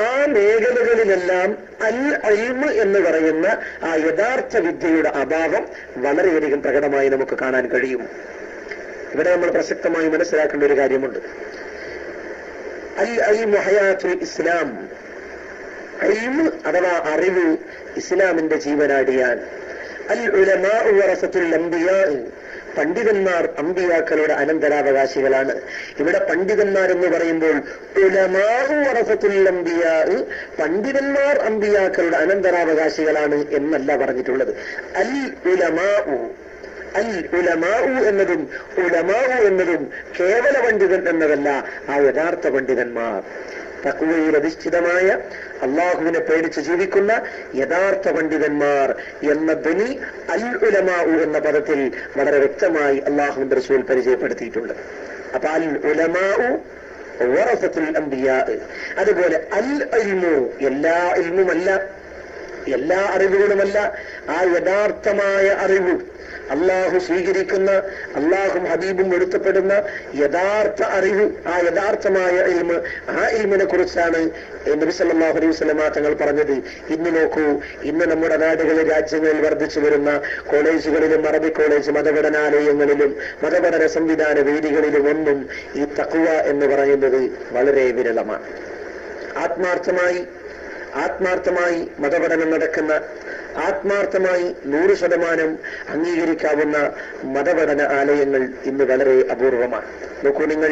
ആ മേഖലകളിലെല്ലാം അൽ ഇൽമ് എന്ന് പറയുന്ന ആ യഥാർത്ഥ വിദ്യയുടെ അഭാവം വളരെയധികം പ്രകടമായി നമുക്ക് കാണാൻ കഴിയും. ഇവിടെ നമ്മൾ പ്രസക്തമായി മനസ്സിലാക്കേണ്ട ഒരു കാര്യമുണ്ട്. അൽ ഇൽമു ഹയാത്തുൽ ഇസ്ലാം. ഇൽമ് അഥവാ അറിവ് ഇസ്ലാമിന്റെ ജീവനാടിയാൻ. അൽ ഉലമാഉ വറസത്തുൽ അംബിയാ. പണ്ഡിതന്മാർ അമ്പിയാക്കളുടെ അനന്തരാവകാശികളാണ്. ഇവിടെ പണ്ഡിതന്മാർ എന്ന് പറയുമ്പോൾ ഉലമാഉ വറസത്തുൽ അംബിയാ, പണ്ഡിതന്മാർ അമ്പിയാക്കളുടെ അനന്തരാവകാശികളാണ് എന്നല്ല പറഞ്ഞിട്ടുള്ളത്. അൽ ഉലമാഉ. അൽ ഉലമാഉ എന്നതും ഉലമാഉ എന്നതും കേവല പണ്ഡിതൻ എന്നതല്ല, ആ യഥാർത്ഥ പണ്ഡിതന്മാർ, തഖ്വയിൽ അധിഷ്ഠിതമായ അള്ളാഹുവിനെ പേടിച്ച് ജീവിക്കുന്ന യഥാർത്ഥ പണ്ഡിതന്മാർ എന്ന ധ്വനി അൽ ഉലമാഉ എന്ന പദത്തിൽ വളരെ വ്യക്തമായി അള്ളാഹുവിന്റെ റസൂൽ പരിചയപ്പെടുത്തിയിട്ടുണ്ട്. അപ്പൊ അൽ ഉലമാഉ വറസത്തുൽ അംബിയാ. അതുപോലെ അൽ ഇൽമു, എല്ലാ ഇൽമുമല്ല, എല്ലാ അറിവുകളുമല്ല, ആ യഥാർത്ഥമായ അറിവ്, അള്ളാഹു സ്വീകരിക്കുന്ന, അള്ളാഹും ഹബീബും എടുത്തപ്പെടുന്ന യഥാർത്ഥ അറിവ്, ആ യഥാർത്ഥമായ ഇൽമ്, ആ ഇൽമിനെ കുറിച്ചാണ് നബി സല്ലല്ലാഹു അലൈഹി വസല്ലം തങ്ങൾ പറഞ്ഞത്. ഇന്ന് നോക്കൂ, ഇന്ന് നമ്മുടെ നാടുകളിൽ, രാജ്യങ്ങളിൽ വർദ്ധിച്ചു വരുന്ന കോളേജുകളിലും അറബി കോളേജ് മതപഠനാലയങ്ങളിലും മതപഠന സംവിധാന വേദികളിലും ഒന്നും ഈ തഖ്വ എന്ന് പറയുന്നത് വളരെ വിരളമാണ്. ആത്മാർത്ഥമായി മതപഠനം നടക്കുന്ന, ആത്മാർത്ഥമായി 100% അംഗീകരിക്കാവുന്ന മതപഠന ആലയങ്ങൾ ഇന്ന് വളരെ അപൂർവമാണ്. നോക്കൂ നിങ്ങൾ,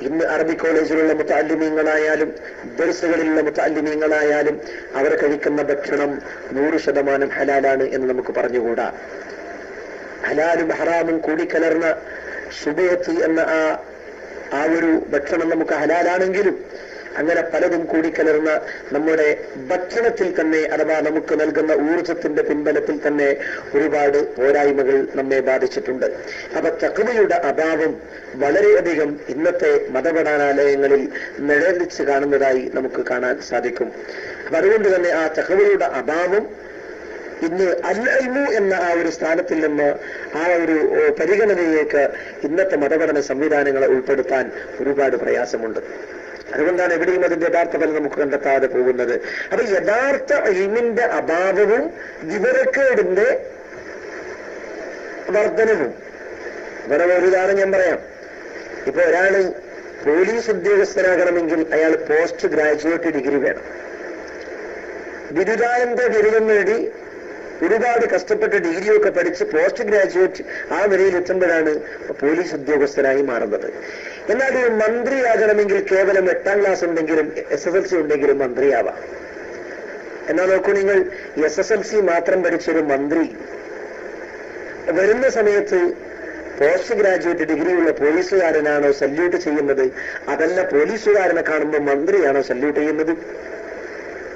ഇന്ന് അറബി കോളേജിലുള്ള മുതഅല്ലിമീങ്ങളായാലും ദർസുകളിലുള്ള മുതഅല്ലിമീങ്ങളായാലും അവർ കഴിക്കുന്ന ഭക്ഷണം 100% ഹലാലാണ് എന്ന് നമുക്ക് പറഞ്ഞുകൂടാ. ഹലാലും ഹറാമും കൂടിക്കലർന്ന ശുബഹത്ത് എന്ന ആ ഒരു ഭക്ഷണം നമുക്ക് ഹലാലാണെങ്കിലും അങ്ങനെ പലതും കൂടിക്കലർന്ന നമ്മുടെ ഭക്ഷണത്തിൽ തന്നെ, അഥവാ നമുക്ക് നൽകുന്ന ഊർജത്തിന്റെ പിൻബലത്തിൽ തന്നെ ഒരുപാട് പോരായ്മകൾ നമ്മെ ബാധിച്ചിട്ടുണ്ട്. അപ്പൊ തഖ്വയുടെ അഭാവം വളരെയധികം ഇന്നത്തെ മതപഠനാലയങ്ങളിൽ നിഴലിച്ച് കാണുന്നതായി നമുക്ക് കാണാൻ സാധിക്കും. അപ്പൊ അതുകൊണ്ട് തന്നെ ആ തഖ്വയുടെ അഭാവം ഇന്ന് അൽ ഇൽമു എന്ന ആ ഒരു സ്ഥാനത്തിൽ നിന്ന് ആ ഒരു പരിഗണനയിലേക്ക് ഇന്നത്തെ മതപഠന സംവിധാനങ്ങളെ ഉൾപ്പെടുത്താൻ ഒരുപാട് പ്രയാസമുണ്ട്. അതുകൊണ്ടാണ് എവിടെയും അതിന്റെ യഥാർത്ഥ ഫലം നമുക്ക് കണ്ടെത്താതെ പോകുന്നത്. അപ്പൊ യഥാർത്ഥ ഇൽമിന്റെ അഭാവവും വിവരക്കേടിന്റെ വർധനവും. വേറെ ഒരു ഉദാഹരണം ഞാൻ പറയാം. ഇപ്പൊ ഒരാള് പോലീസ് ഉദ്യോഗസ്ഥനാകണമെങ്കിൽ അയാൾ പോസ്റ്റ് ഗ്രാജുവേറ്റ് ഡിഗ്രി വേണം. ബിരുദാനന്തര ബിരുദം നേടി ഒരുപാട് കഷ്ടപ്പെട്ട് ഡിഗ്രിയൊക്കെ പഠിച്ച് പോസ്റ്റ് ഗ്രാജുവേറ്റ് ആ നിലയിൽ എത്തുമ്പോഴാണ് പോലീസ് ഉദ്യോഗസ്ഥനായി മാറുന്നത്. എന്നാൽ ഒരു മന്ത്രിയാകണമെങ്കിൽ കേവലം 8ാം ക്ലാസ് ഉണ്ടെങ്കിലും SSLC ഉണ്ടെങ്കിലും മന്ത്രിയാവാം. എന്നാൽ നോക്കൂ നിങ്ങൾ, SSLC മാത്രം പഠിച്ചൊരു മന്ത്രി വരുന്ന സമയത്ത് പോസ്റ്റ് ഗ്രാജുവേറ്റ് ഡിഗ്രിയുള്ള പോലീസുകാരനാണോ സല്യൂട്ട് ചെയ്യുന്നത്? അതല്ല പോലീസുകാരനെ കാണുമ്പോൾ മന്ത്രിയാണോ സല്യൂട്ട് ചെയ്യുന്നത്?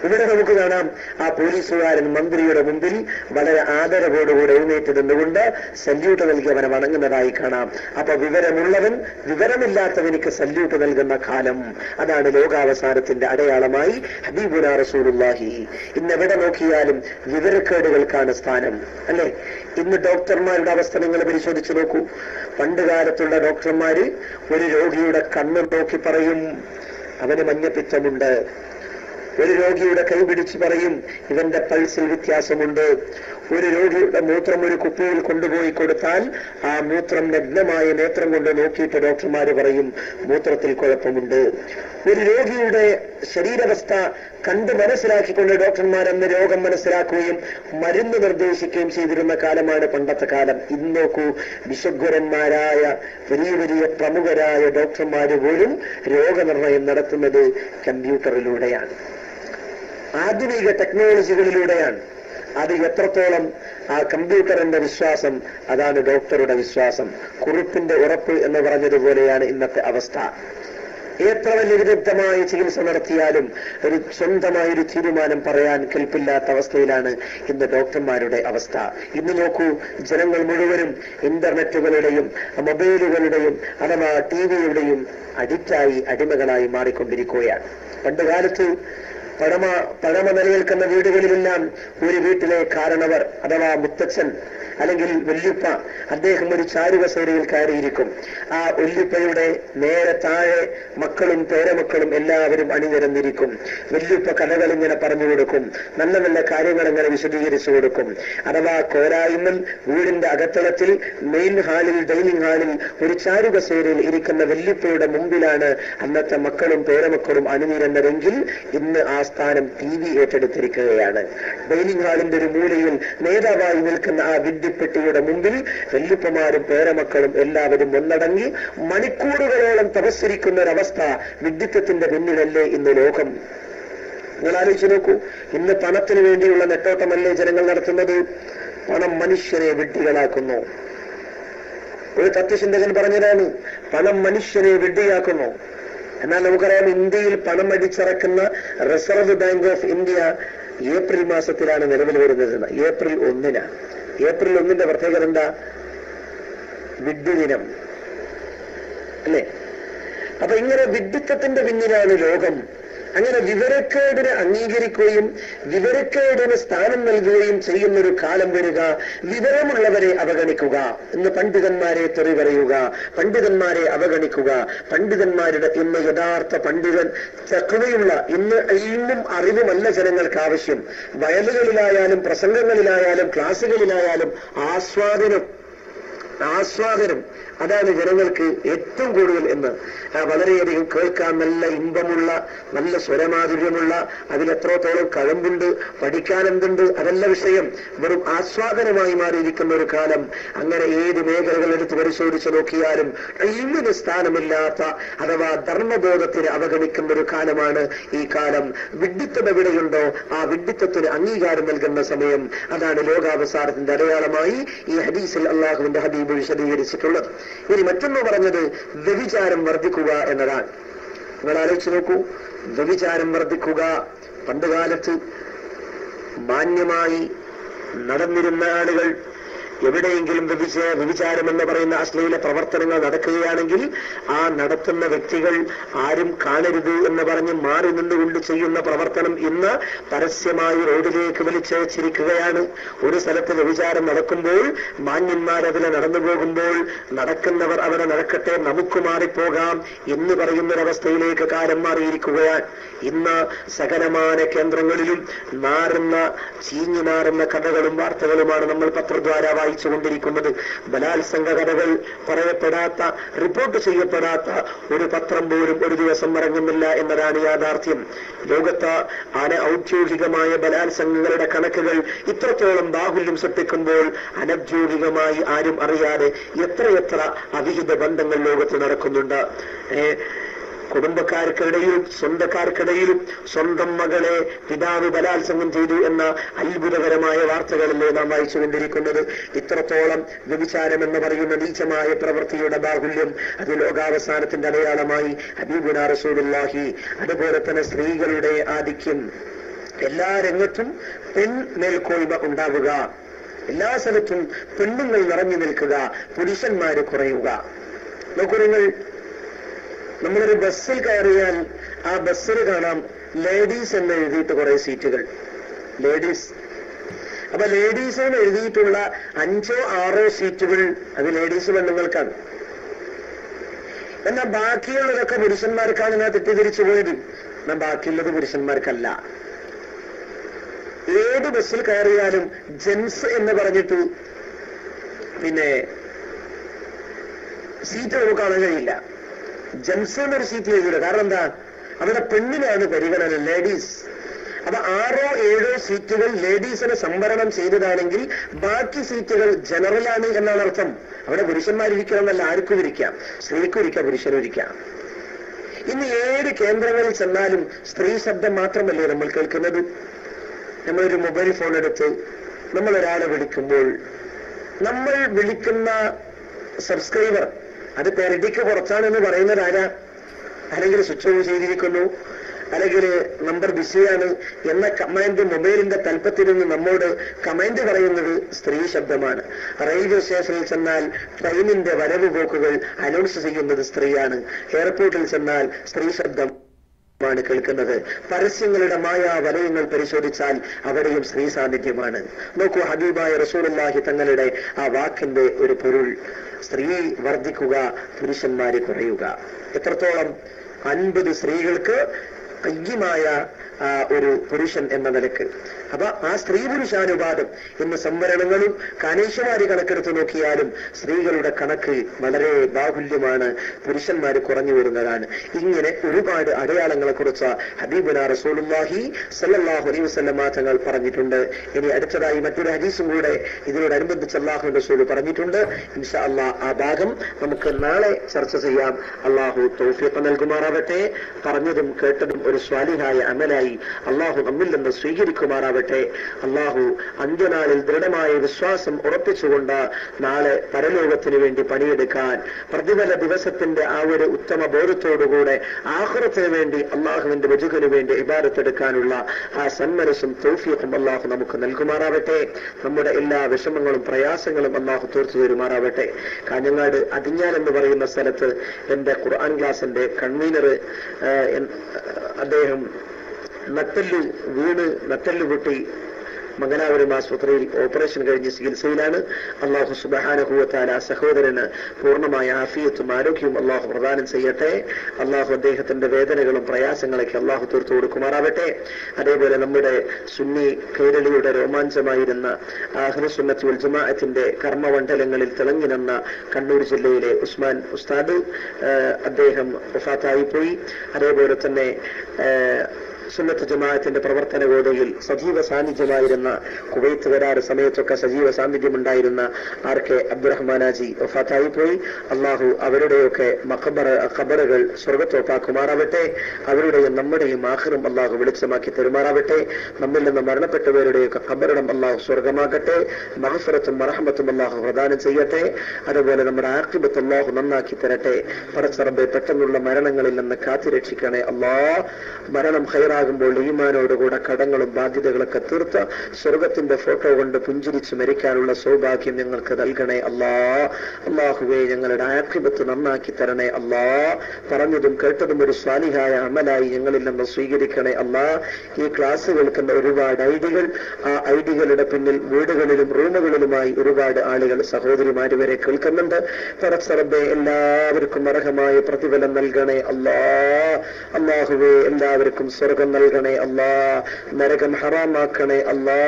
ഇവിടെ നമുക്ക് കാണാം ആ പോലീസുകാരൻ മന്ത്രിയുടെ മുമ്പിൽ വളരെ ആദരവോടുകൂടെ എഴുന്നേറ്റ് നിന്നുകൊണ്ട് സല്യൂട്ട് നൽകി അവനെ വണങ്ങുന്നതായി കാണാം. അപ്പൊ വിവരമുള്ളവൻ വിവരമില്ലാത്തവനിക്ക് സല്യൂട്ട് നൽകുന്ന കാലം, അതാണ് ലോകാവസാനത്തിന്റെ അടയാളമായി ഹബീബുനാ റസൂലുള്ളാഹി. ഇന്നെവിടെ നോക്കിയാലും വിവരക്കേടുകൾക്കാണ് സ്ഥാനം, അല്ലെ? ഇന്ന് ഡോക്ടർമാരുടെ അവസ്ഥ നിങ്ങൾ പരിശോധിച്ചു നോക്കൂ. പണ്ട് കാലത്തുള്ള ഡോക്ടർമാര് ഒരു രോഗിയുടെ കണ്ണ് നോക്കി പറയും അവന് മഞ്ഞപ്പിത്തമുണ്ട്. ഒരു രോഗിയുടെ കൈ പിടിച്ച് പറയും ഇവന്റെ പൾസിൽ വ്യത്യാസമുണ്ട്. ഒരു രോഗിയുടെ മൂത്രം ഒരു കുപ്പിയിൽ കൊണ്ടുപോയി കൊടുത്താൽ ആ മൂത്രം നഗ്നമായ നേത്രം കൊണ്ട് നോക്കിയിട്ട് ഡോക്ടർമാര് പറയും മൂത്രത്തിൽ കുഴപ്പമുണ്ട്. ഒരു രോഗിയുടെ ശരീരാവസ്ഥ കണ്ട് മനസ്സിലാക്കിക്കൊണ്ട് ഡോക്ടർമാർ അന്ന് രോഗം മനസ്സിലാക്കുകയും മരുന്ന് നിർദ്ദേശിക്കുകയും ചെയ്തിരുന്ന കാലമാണ് പണ്ടത്തെ കാലം. ഇന്ന് നോക്കൂ, വിശ്വഗുരന്മാരായ വലിയ വലിയ പ്രമുഖരായ ഡോക്ടർമാര് പോലും രോഗനിർണയം നടത്തുന്നത് കമ്പ്യൂട്ടറിലൂടെയാണ്, ആധുനിക ടെക്നോളജികളിലൂടെയാണ്. അത് എത്രത്തോളം ആ കമ്പ്യൂട്ടറിന്റെ വിശ്വാസം, അതാണ് ഡോക്ടറുടെ വിശ്വാസം. കുറിപ്പിന്റെ ഉറപ്പ് എന്ന് പറഞ്ഞതുപോലെയാണ് ഇന്നത്തെ അവസ്ഥ. എത്ര വലിയ വിദഗ്ധമായ ചികിത്സ നടത്തിയാലും ഒരു സ്വന്തമായൊരു തീരുമാനം പറയാൻ കെൽപ്പില്ലാത്ത അവസ്ഥയിലാണ് ഇന്ന് ഡോക്ടർമാരുടെ അവസ്ഥ. ഇന്ന് നോക്കൂ, ജനങ്ങൾ മുഴുവനും ഇന്റർനെറ്റുകളുടെയും മൊബൈലുകളുടെയും അഥവാ ടിവിയുടെയും അടിമകളായി മാറിക്കൊണ്ടിരിക്കുകയാണ്. പണ്ടുകാലത്ത് പഴമ നിലനിൽക്കുന്ന വീടുകളിലെല്ലാം ഒരു വീട്ടിലെ കാരണവർ അഥവാ മുത്തച്ഛൻ അല്ലെങ്കിൽ വല്യുപ്പ, അദ്ദേഹം ഒരു ചാരുകസേരയിൽ കയറിയിരിക്കും. ആ വല്യുപ്പയുടെ നേരെ താഴെ മക്കളും പേരമക്കളും എല്ലാവരും അണിനിരന്നിരിക്കും. വല്യുപ്പ കഥകൾ ഇങ്ങനെ പറഞ്ഞു കൊടുക്കും, നല്ല നല്ല കാര്യങ്ങൾ ഇങ്ങനെ വിശദീകരിച്ചു കൊടുക്കും. അഥവാ കോരായ്മൽ വീടിന്റെ അകത്തളത്തിൽ മെയിൻ ഹാളിൽ ഡൈനിങ് ഹാളിൽ ഒരു ചാരുകസേരയിൽ ഇരിക്കുന്ന വല്യുപ്പയുടെ മുമ്പിലാണ് അന്നത്തെ മക്കളും പേരമക്കളും അണിനിരന്നതെങ്കിൽ ഇന്ന് ആ സ്ഥാനം TV ഏറ്റെടുത്തിരിക്കുകയാണ്. ഡൈനിങ് ഹാളിന്റെ ഒരു മൂലയിൽ നേതാവായി നിൽക്കുന്ന ആ വിദ്യപ്പെട്ടിയുടെ മുമ്പിൽ വല്യുപ്പമാരും പേരമക്കളും എല്ലാവരും ഒന്നടങ്ങി മണിക്കൂറുകളോളം തപസ്സിരിക്കുന്ന ഒരവസ്ഥ വിദ്യത്വത്തിന്റെ പിന്നിലല്ലേ ഇന്ന് ലോകം? നിങ്ങൾ ആലോചിച്ചു നോക്കൂ. ഇന്ന് പണത്തിന് വേണ്ടിയുള്ള നെട്ടോട്ടമല്ലേ ജനങ്ങൾ നടത്തുന്നത്? പണം മനുഷ്യരെ വിഡ്ഢികളാക്കുന്നു. ഒരു തത്വചിന്തകൻ പറഞ്ഞതാണ്, പണം മനുഷ്യനെ വിഡ്ഢിയാക്കുന്നു. എന്നാൽ നമുക്കറിയാം, ഇന്ത്യയിൽ പണം അടിച്ചിറക്കുന്ന reserve bank of India April മാസത്തിലാണ് നിലവിൽ വരുന്നത്. ഏപ്രിൽ 1-ന്. ഏപ്രിൽ 1-ന്റെ പ്രത്യേകത എന്താ? വിഡ്ഢിദിനം, അല്ലേ? അപ്പൊ ഇങ്ങനെ വിഡ്ഢിത്തത്തിന്റെ പിന്നിലാണ് ലോകം. അങ്ങനെ വിവരക്കേടിനെ അംഗീകരിക്കുകയും വിവരക്കേടിന് സ്ഥാനം നൽകുകയും ചെയ്യുന്നൊരു കാലം വരിക. വിവരമുള്ളവരെ അവഗണിക്കുക, ഇന്ന് പണ്ഡിതന്മാരെ തെറി പറയുക, പണ്ഡിതന്മാരെ അവഗണിക്കുക. പണ്ഡിതന്മാരുടെ ഇന്ന് യഥാർത്ഥ പണ്ഡിതൻ തഖ്വയുള്ള, ഇന്ന് ഇൽമും അറിവുമല്ല ജനങ്ങൾക്ക് ആവശ്യം. വയലുകളിലായാലും പ്രസംഗങ്ങളിലായാലും ക്ലാസുകളിലായാലും ആസ്വാദനം അതാണ് ജനങ്ങൾക്ക് ഏറ്റവും കൂടുതൽ എന്ന്. വളരെയധികം കേൾക്കാൻ നല്ല ഇമ്പമുള്ള, നല്ല സ്വരമാധുര്യമുള്ള, അതിലെത്രത്തോളം കഴമ്പുണ്ട്, പഠിക്കാൻ എന്തുണ്ട്, അതല്ല വിഷയം. വെറും ആസ്വാദനമായി മാറിയിരിക്കുന്ന ഒരു കാലം. അങ്ങനെ ഏത് മേഖലകൾ എടുത്ത് പരിശോധിച്ചു നോക്കിയാലും ഇൽമിന് സ്ഥാനമില്ലാത്ത അഥവാ ധർമ്മബോധത്തിന് അവഗണിക്കുന്ന ഒരു കാലമാണ് ഈ കാലം. വിഡ്ഢിത്തം എവിടെയുണ്ടോ ആ വിഡ്ഢിത്തത്തിന് അംഗീകാരം നൽകുന്ന സമയം. അതാണ് ലോകാവസാനത്തിന്റെ അടയാളമായി ഈ ഹദീസിൽ അള്ളാഹുവിന്റെ ഹബീബ് വിശദീകരിച്ചിട്ടുള്ളത്. ഇനി മറ്റൊന്ന് പറഞ്ഞത് വ്യഭിചാരം വർദ്ധിക്കുക എന്നതാണ്. നിങ്ങൾ ആലോചിച്ച് നോക്കൂ, വ്യഭിചാരം വർദ്ധിക്കുക. പണ്ടുകാലത്ത് മാന്യമായി നടന്നിരുന്ന ആളുകൾ എവിടെയെങ്കിലും വ്യഭിചാരം എന്ന് പറയുന്ന അശ്ലീല പ്രവർത്തനങ്ങൾ നടക്കുകയാണെങ്കിൽ ആ നടത്തുന്ന വ്യക്തികൾ ആരും കാണരുത് എന്ന് പറഞ്ഞ് മാറി നിന്നുകൊണ്ട് ചെയ്യുന്ന പ്രവർത്തനം ഇന്ന് പരസ്യമായി റോഡിലേക്ക് വലിച്ചയച്ചിരിക്കുകയാണ്. ഒരു സ്ഥലത്ത് വ്യഭിചാരം നടക്കുമ്പോൾ മാന്യന്മാരതിലെ നടന്നു പോകുമ്പോൾ നടക്കുന്നവർ അവിടെ നടക്കട്ടെ, നമുക്ക് മാറിപ്പോകാം എന്ന് പറയുന്നൊരവസ്ഥയിലേക്ക് കാലം മാറിയിരിക്കുകയാണ്. ഇന്ന് സകലമാന കേന്ദ്രങ്ങളിലും ചീഞ്ഞു നാറുന്ന കഥകളും വാർത്തകളുമാണ് നമ്മൾ പത്രദ്വാര വായിച്ചുകൊണ്ടിരിക്കുന്നത്. ബലാത്സംഗ കഥകൾ പറയപ്പെടാത്ത, റിപ്പോർട്ട് ചെയ്യപ്പെടാത്ത ഒരു പത്രം പോലും ഒരു ദിവസം ഇറങ്ങുന്നില്ല എന്നതാണ് യാഥാർത്ഥ്യം. ലോകത്ത് ഔദ്യോഗികമായ ബലാത്സംഗങ്ങളുടെ കണക്കുകൾ ഇത്രത്തോളം ബാഹുല്യം സൃഷ്ടിക്കുമ്പോൾ അനൗദ്യോഗികമായി ആരും അറിയാതെ എത്രയെത്ര അവിഹിത ബന്ധങ്ങൾ ലോകത്ത് നടക്കുന്നുണ്ട്. കുടുംബക്കാർക്കിടയിലും സ്വന്തക്കാർക്കിടയിലും സ്വന്തം മകളെ പിതാവ് ബലാത്സംഗം ചെയ്തു എന്ന അത്ഭുതകരമായ വാർത്തകളല്ലേ നാം വായിച്ചുകൊണ്ടിരിക്കുന്നത്. ഇത്രത്തോളം വ്യഭിചാരം എന്ന് പറയുന്ന നീചമായ പ്രവൃത്തിയുടെ ബാഹുല്യം അത് ലോകാവസാനത്തിന്റെ അടയാളമായി ഹബീബുനാ റസൂലുള്ളാഹി. അതുപോലെ തന്നെ സ്ത്രീകളുടെ ആധിക്യം, എല്ലാ രംഗത്തും പെൺ മേൽക്കോയ്മ ഉണ്ടാവുക, എല്ലാ സ്ഥലത്തും പെണ്ണുങ്ങൾ നിറഞ്ഞു നിൽക്കുക, പുരുഷന്മാര് കുറയുക. നോക്കൂ നിങ്ങൾ, നമ്മളൊരു ബസ്സിൽ കയറിയാൽ ആ ബസ്സിൽ കാണാം ലേഡീസ് എന്ന് എഴുതിയിട്ട് കുറെ സീറ്റുകൾ, ലേഡീസ്. അപ്പൊ ലേഡീസ് എന്ന് എഴുതിയിട്ടുള്ള 5 or 6 സീറ്റുകൾ അത് ലേഡീസ് പെണ്ണുങ്ങൾക്കാണ്. എന്നാൽ ബാക്കിയുള്ളതൊക്കെ പുരുഷന്മാർക്കാണ് ഞാൻ തെറ്റിദ്ധരിച്ചു പോയത്. എന്നാൽ ബാക്കിയുള്ളത് പുരുഷന്മാർക്കല്ല. ഏത് ബസ്സിൽ കയറിയാലും ജെൻസ് എന്ന് പറഞ്ഞിട്ട് പിന്നെ സീറ്റ് നമുക്ക് കാണാൻ കഴിയില്ല. ജെൻസ് എന്നൊരു സീറ്റ് എഴുതില്ല. കാരണം എന്താ? അവിടെ പെണ്ണിനാണ് പരിഗണന, ലേഡീസ്. അപ്പൊ 6 or 7 സീറ്റുകൾ ലേഡീസിനെ സംവരണം ചെയ്തതാണെങ്കിൽ ബാക്കി സീറ്റുകൾ ജനറലാണ് എന്നാണ് അർത്ഥം. അവിടെ പുരുഷന്മാരിരിക്കണം എന്നല്ല, ആർക്കും ഇരിക്കാം, സ്ത്രീക്കും ഇരിക്കാം, പുരുഷനും ഇരിക്കാം. ഇന്ന് ഏത് കേന്ദ്രങ്ങളിൽ ചെന്നാലും സ്ത്രീ ശബ്ദം മാത്രമല്ലേ നമ്മൾ കേൾക്കുന്നത്. നമ്മളൊരു മൊബൈൽ ഫോൺ എടുത്ത് നമ്മൾ ഒരാളെ വിളിക്കുമ്പോൾ നമ്മൾ വിളിക്കുന്ന സബ്സ്ക്രൈബർ അത് പെരടിക്ക് പുറത്താണെന്ന് പറയുന്നത് ആരാ? അല്ലെങ്കിൽ സ്വിച്ച് ഓഫ് ചെയ്തിരിക്കുന്നു, അല്ലെങ്കിൽ നമ്പർ ബിസിയാണ് എന്ന കമാൻഡ് മൊബൈലിന്റെ തൽപ്പത്തിൽ നിന്ന് നമ്മോട് കമാൻഡ് പറയുന്നത് സ്ത്രീ ശബ്ദമാണ്. റെയിൽവേ സ്റ്റേഷനിൽ ചെന്നാൽ ട്രെയിനിന്റെ വരവ് പോക്കുകൾ അനൗൺസ് ചെയ്യുന്നത് സ്ത്രീയാണ്. എയർപോർട്ടിൽ ചെന്നാൽ സ്ത്രീ ശബ്ദം ാണ് കേൾക്കുന്നത്. പരസ്യങ്ങളുടെ മായാവലയങ്ങൾ പരിശോധിച്ചാൽ അവിടെയും സ്ത്രീ സാന്നിധ്യമാണ്. നോക്കൂ, ഹബീബായ റസൂലുള്ളാഹി തങ്ങളുടെ ആ വാക്കിന്റെ ഒരു പൊരുൾ, സ്ത്രീ വർദ്ധിക്കുക, പുരുഷന്മാര് കുറയുക. എത്രത്തോളം 50 സ്ത്രീകൾക്ക് കയ്യമായ ഒരു പുരുഷൻ എന്ന നിലക്ക്. അപ്പൊ ആ സ്ത്രീ പുരുഷാനുപാതം ഇന്ന് സംവരണങ്ങളും കാനേശമാരി കണക്കെടുത്ത് നോക്കിയാലും സ്ത്രീകളുടെ കണക്ക് വളരെ ബാഹുല്യമാണ്, പുരുഷന്മാര് കുറഞ്ഞു വരുന്നതാണ്. ഇങ്ങനെ ഒരുപാട് അടയാളങ്ങളെ കുറിച്ച് ഹബീബുനാ റസൂലുള്ളാഹി സ്വല്ലല്ലാഹു അലൈഹി വസല്ലം തങ്ങൾ പറഞ്ഞിട്ടുണ്ട്. ഇനി അടുത്തതായി മറ്റൊരു ഹദീസും കൂടെ ഇതിനോടനുബന്ധിച്ച് അല്ലാഹുവിന്റെ റസൂൽ പറഞ്ഞിട്ടുണ്ട്. ഇൻഷാ അല്ലാഹ് ആ ഭാഗം നമുക്ക് നാളെ ചർച്ച ചെയ്യാം. അല്ലാഹു തൗഫീഖ് നൽകുമാറാവട്ടെ. പറഞ്ഞതും കേട്ടതും ഒരു സ്വാലിഹായ അമലായി അല്ലാഹു നമ്മിൽ നിന്ന് സ്വീകരിക്കുമാറാവട്ടെ. അല്ലാഹു അന്ത്യനാളിൽ ദൃഢമായ വിശ്വാസം ഉറപ്പിച്ചുകൊണ്ട് നാളെ പരലോകത്തിന് വേണ്ടി പണിയെടുക്കാൻ, പ്രതിഫല ദിവസത്തിന്റെ ആ ഒരു ഉത്തമ ബോധത്തോടുകൂടെ ആഖിറത്തിന് വേണ്ടി അല്ലാഹുവിന്റെ വജുഹിന് വേണ്ടി ഇബാദത്തെടുക്കാനുള്ള ആ സന്മനസ്സും തൗഫീഖും അല്ലാഹു നമുക്ക് നൽകുമാറാവട്ടെ. നമ്മുടെ എല്ലാ വിഷമങ്ങളും പ്രയാസങ്ങളും അല്ലാഹു തീർത്തു തരുമാറാവട്ടെ. കാഞ്ഞങ്ങാട് അതിഞ്ഞാൽ എന്ന് പറയുന്ന സ്ഥലത്ത് എന്റെ ഖുർആൻ ക്ലാസിന്റെ കൺവീനർ അദ്ദേഹം നട്ടെല്ല് പൊട്ടി മംഗലാപുരം ആശുപത്രിയിൽ ഓപ്പറേഷൻ കഴിഞ്ഞ് ചികിത്സയിലാണ്. അല്ലാഹു സുബ്ഹാനഹു വ തആല സഹോദരന് പൂർണ്ണമായ ആഫിയത്തും ആരോഗ്യവും അല്ലാഹു പ്രദാനം ചെയ്യട്ടെ. അല്ലാഹു അദ്ദേഹത്തിന്റെ വേദനകളും പ്രയാസങ്ങളൊക്കെ അല്ലാഹു തീർത്തു കൊടുക്കുമാറാവട്ടെ. അതേപോലെ നമ്മുടെ സുന്നി കേരളീയുടെ രോമാഞ്ചമായിരുന്ന അഹ്ലുസ് സുന്നത്ത് വൽ ജമാഅത്തിന്റെ കർമ്മമണ്ഡലങ്ങളിൽ തിളങ്ങി നിന്ന കണ്ണൂർ ജില്ലയിലെ ഉസ്മാൻ ഉസ്താദ് അദ്ദേഹം വഫാത്തായി പോയി. അതേപോലെ തന്നെ സുന്നത്ത് ജമാഅത്തിന്റെ പ്രവർത്തന ഗോതയിൽ സജീവ സാന്നിധ്യമായിരുന്ന, കുവൈത്ത് വരാറ് സമയത്തൊക്കെ സജീവ സാന്നിധ്യമുണ്ടായിരുന്ന RK അബ്ദുറഹ്മാനാജി വഫാത്തായി പോയി. അള്ളാഹു അവരുടെയൊക്കെ ഖബറുകൾ സ്വർഗത്തോപ്പാക്കുമാറാവട്ടെ. അവരുടെയും നമ്മുടെയും ആഖിറും അള്ളാഹു വെളിച്ചമാക്കി തരുമാറാവട്ടെ. നമ്മിൽ നിന്ന് മരണപ്പെട്ടവരുടെയൊക്കെ ഖബറിടം അള്ളാഹു സ്വർഗമാക്കട്ടെ. മഗ്ഫിറത്തും റഹ്മത്തും അള്ളാഹു പ്രദാനം ചെയ്യട്ടെ. അതുപോലെ നമ്മുടെ ആഖിബത്ത് അള്ളാഹു നന്നാക്കി തരട്ടെ. പടച്ച റബ്ബേ, പെട്ടെന്നുള്ള മരണങ്ങളിൽ നിന്ന് കാത്തിരക്ഷിക്കണേ അല്ലാഹ്. മരണം ഖൈറാകുമ്പോൾ ഈമാനോടുകൂടെ കടങ്ങളും ബാധ്യതകളൊക്കെ തീർത്ത് സ്വർഗത്തിന്റെ ഫോട്ടോ കൊണ്ട് പുഞ്ചിരിച്ച് മരിക്കാനുള്ള സൗഭാഗ്യം ഞങ്ങൾക്ക് നൽകണേ അല്ലാഹുവേ. ഞങ്ങളുടെ ആഖിബത്ത് നന്നാക്കി തരണേ അല്ലാഹ്. പറഞ്ഞതും കേട്ടതും ഒരു സ്വാലിഹായ അമലായി ഞങ്ങളിൽ നിന്ന് സ്വീകരിക്കണേ അല്ലാഹ്. ഈ ക്ലാസ് കേൾക്കുന്ന ഒരുപാട് ഐഡികൾ, ആ ഐഡികളുടെ പിന്നിൽ വീടുകളിലും റൂമുകളിലുമായി ഒരുപാട് ആളുകൾ, സഹോദരിമാര് വരെ കേൾക്കുന്നുണ്ട്. പടച്ച റബ്ബേ, എല്ലാവർക്കും അർഹമായ പ്രതിഫലം നൽകണേ അല്ലാഹുവേ. എല്ലാവർക്കും സ്വർഗം സ്വർഗം നൽകണേ അല്ലാ, നരകം ഹറാമാക്കണേ അല്ലാ.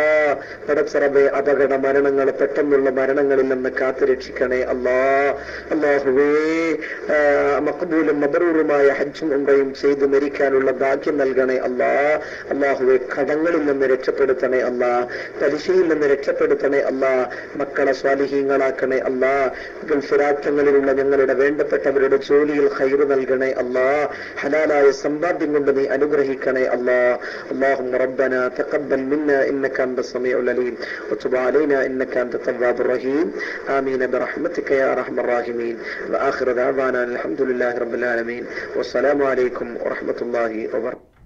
പടച്ചറബേ, അപകട മരണങ്ങൾ, പെട്ടെന്നുള്ള മരണങ്ങളിൽ നിന്ന് കാത്തുരക്ഷിക്കണേ അല്ലാ. അല്ലാഹുവേ, മഖ്ബൂലും മബ്റൂറുമായ ഹജ്ജും ഉംറയും ചെയ്ത് മരിക്കാനുള്ള ഭാഗ്യം നൽകണേ അല്ലാ. അല്ലാഹുവേ, കടങ്ങളിൽ നിന്ന് രക്ഷപ്പെടുത്തണേ അല്ലാ, പലിശയിൽ നിന്ന് രക്ഷപ്പെടുത്തണേ അല്ലാ. മക്കളെ സ്വാലിഹീങ്ങളാക്കണേ അല്ലാ. ഗൾഫ് രാഷ്ട്രങ്ങളിലുള്ള ഞങ്ങളുടെ വേണ്ടപ്പെട്ടവരുടെ ജോലിയിൽ ഖൈർ നൽകണേ അല്ലാ. ഹലാലായ സമ്പാദ്യം കൊണ്ട് നീ അനുഗ്രഹിക്കണേ അല്ലാ. اللهم ربنا تقبل منا إنك أنت السميع العليم وتب علينا إنك أنت التواب الرحيم آمين برحمتك يا أرحم الراحمين وآخر دعوانا الحمد لله رب العالمين والسلام عليكم ورحمة الله وبركاته.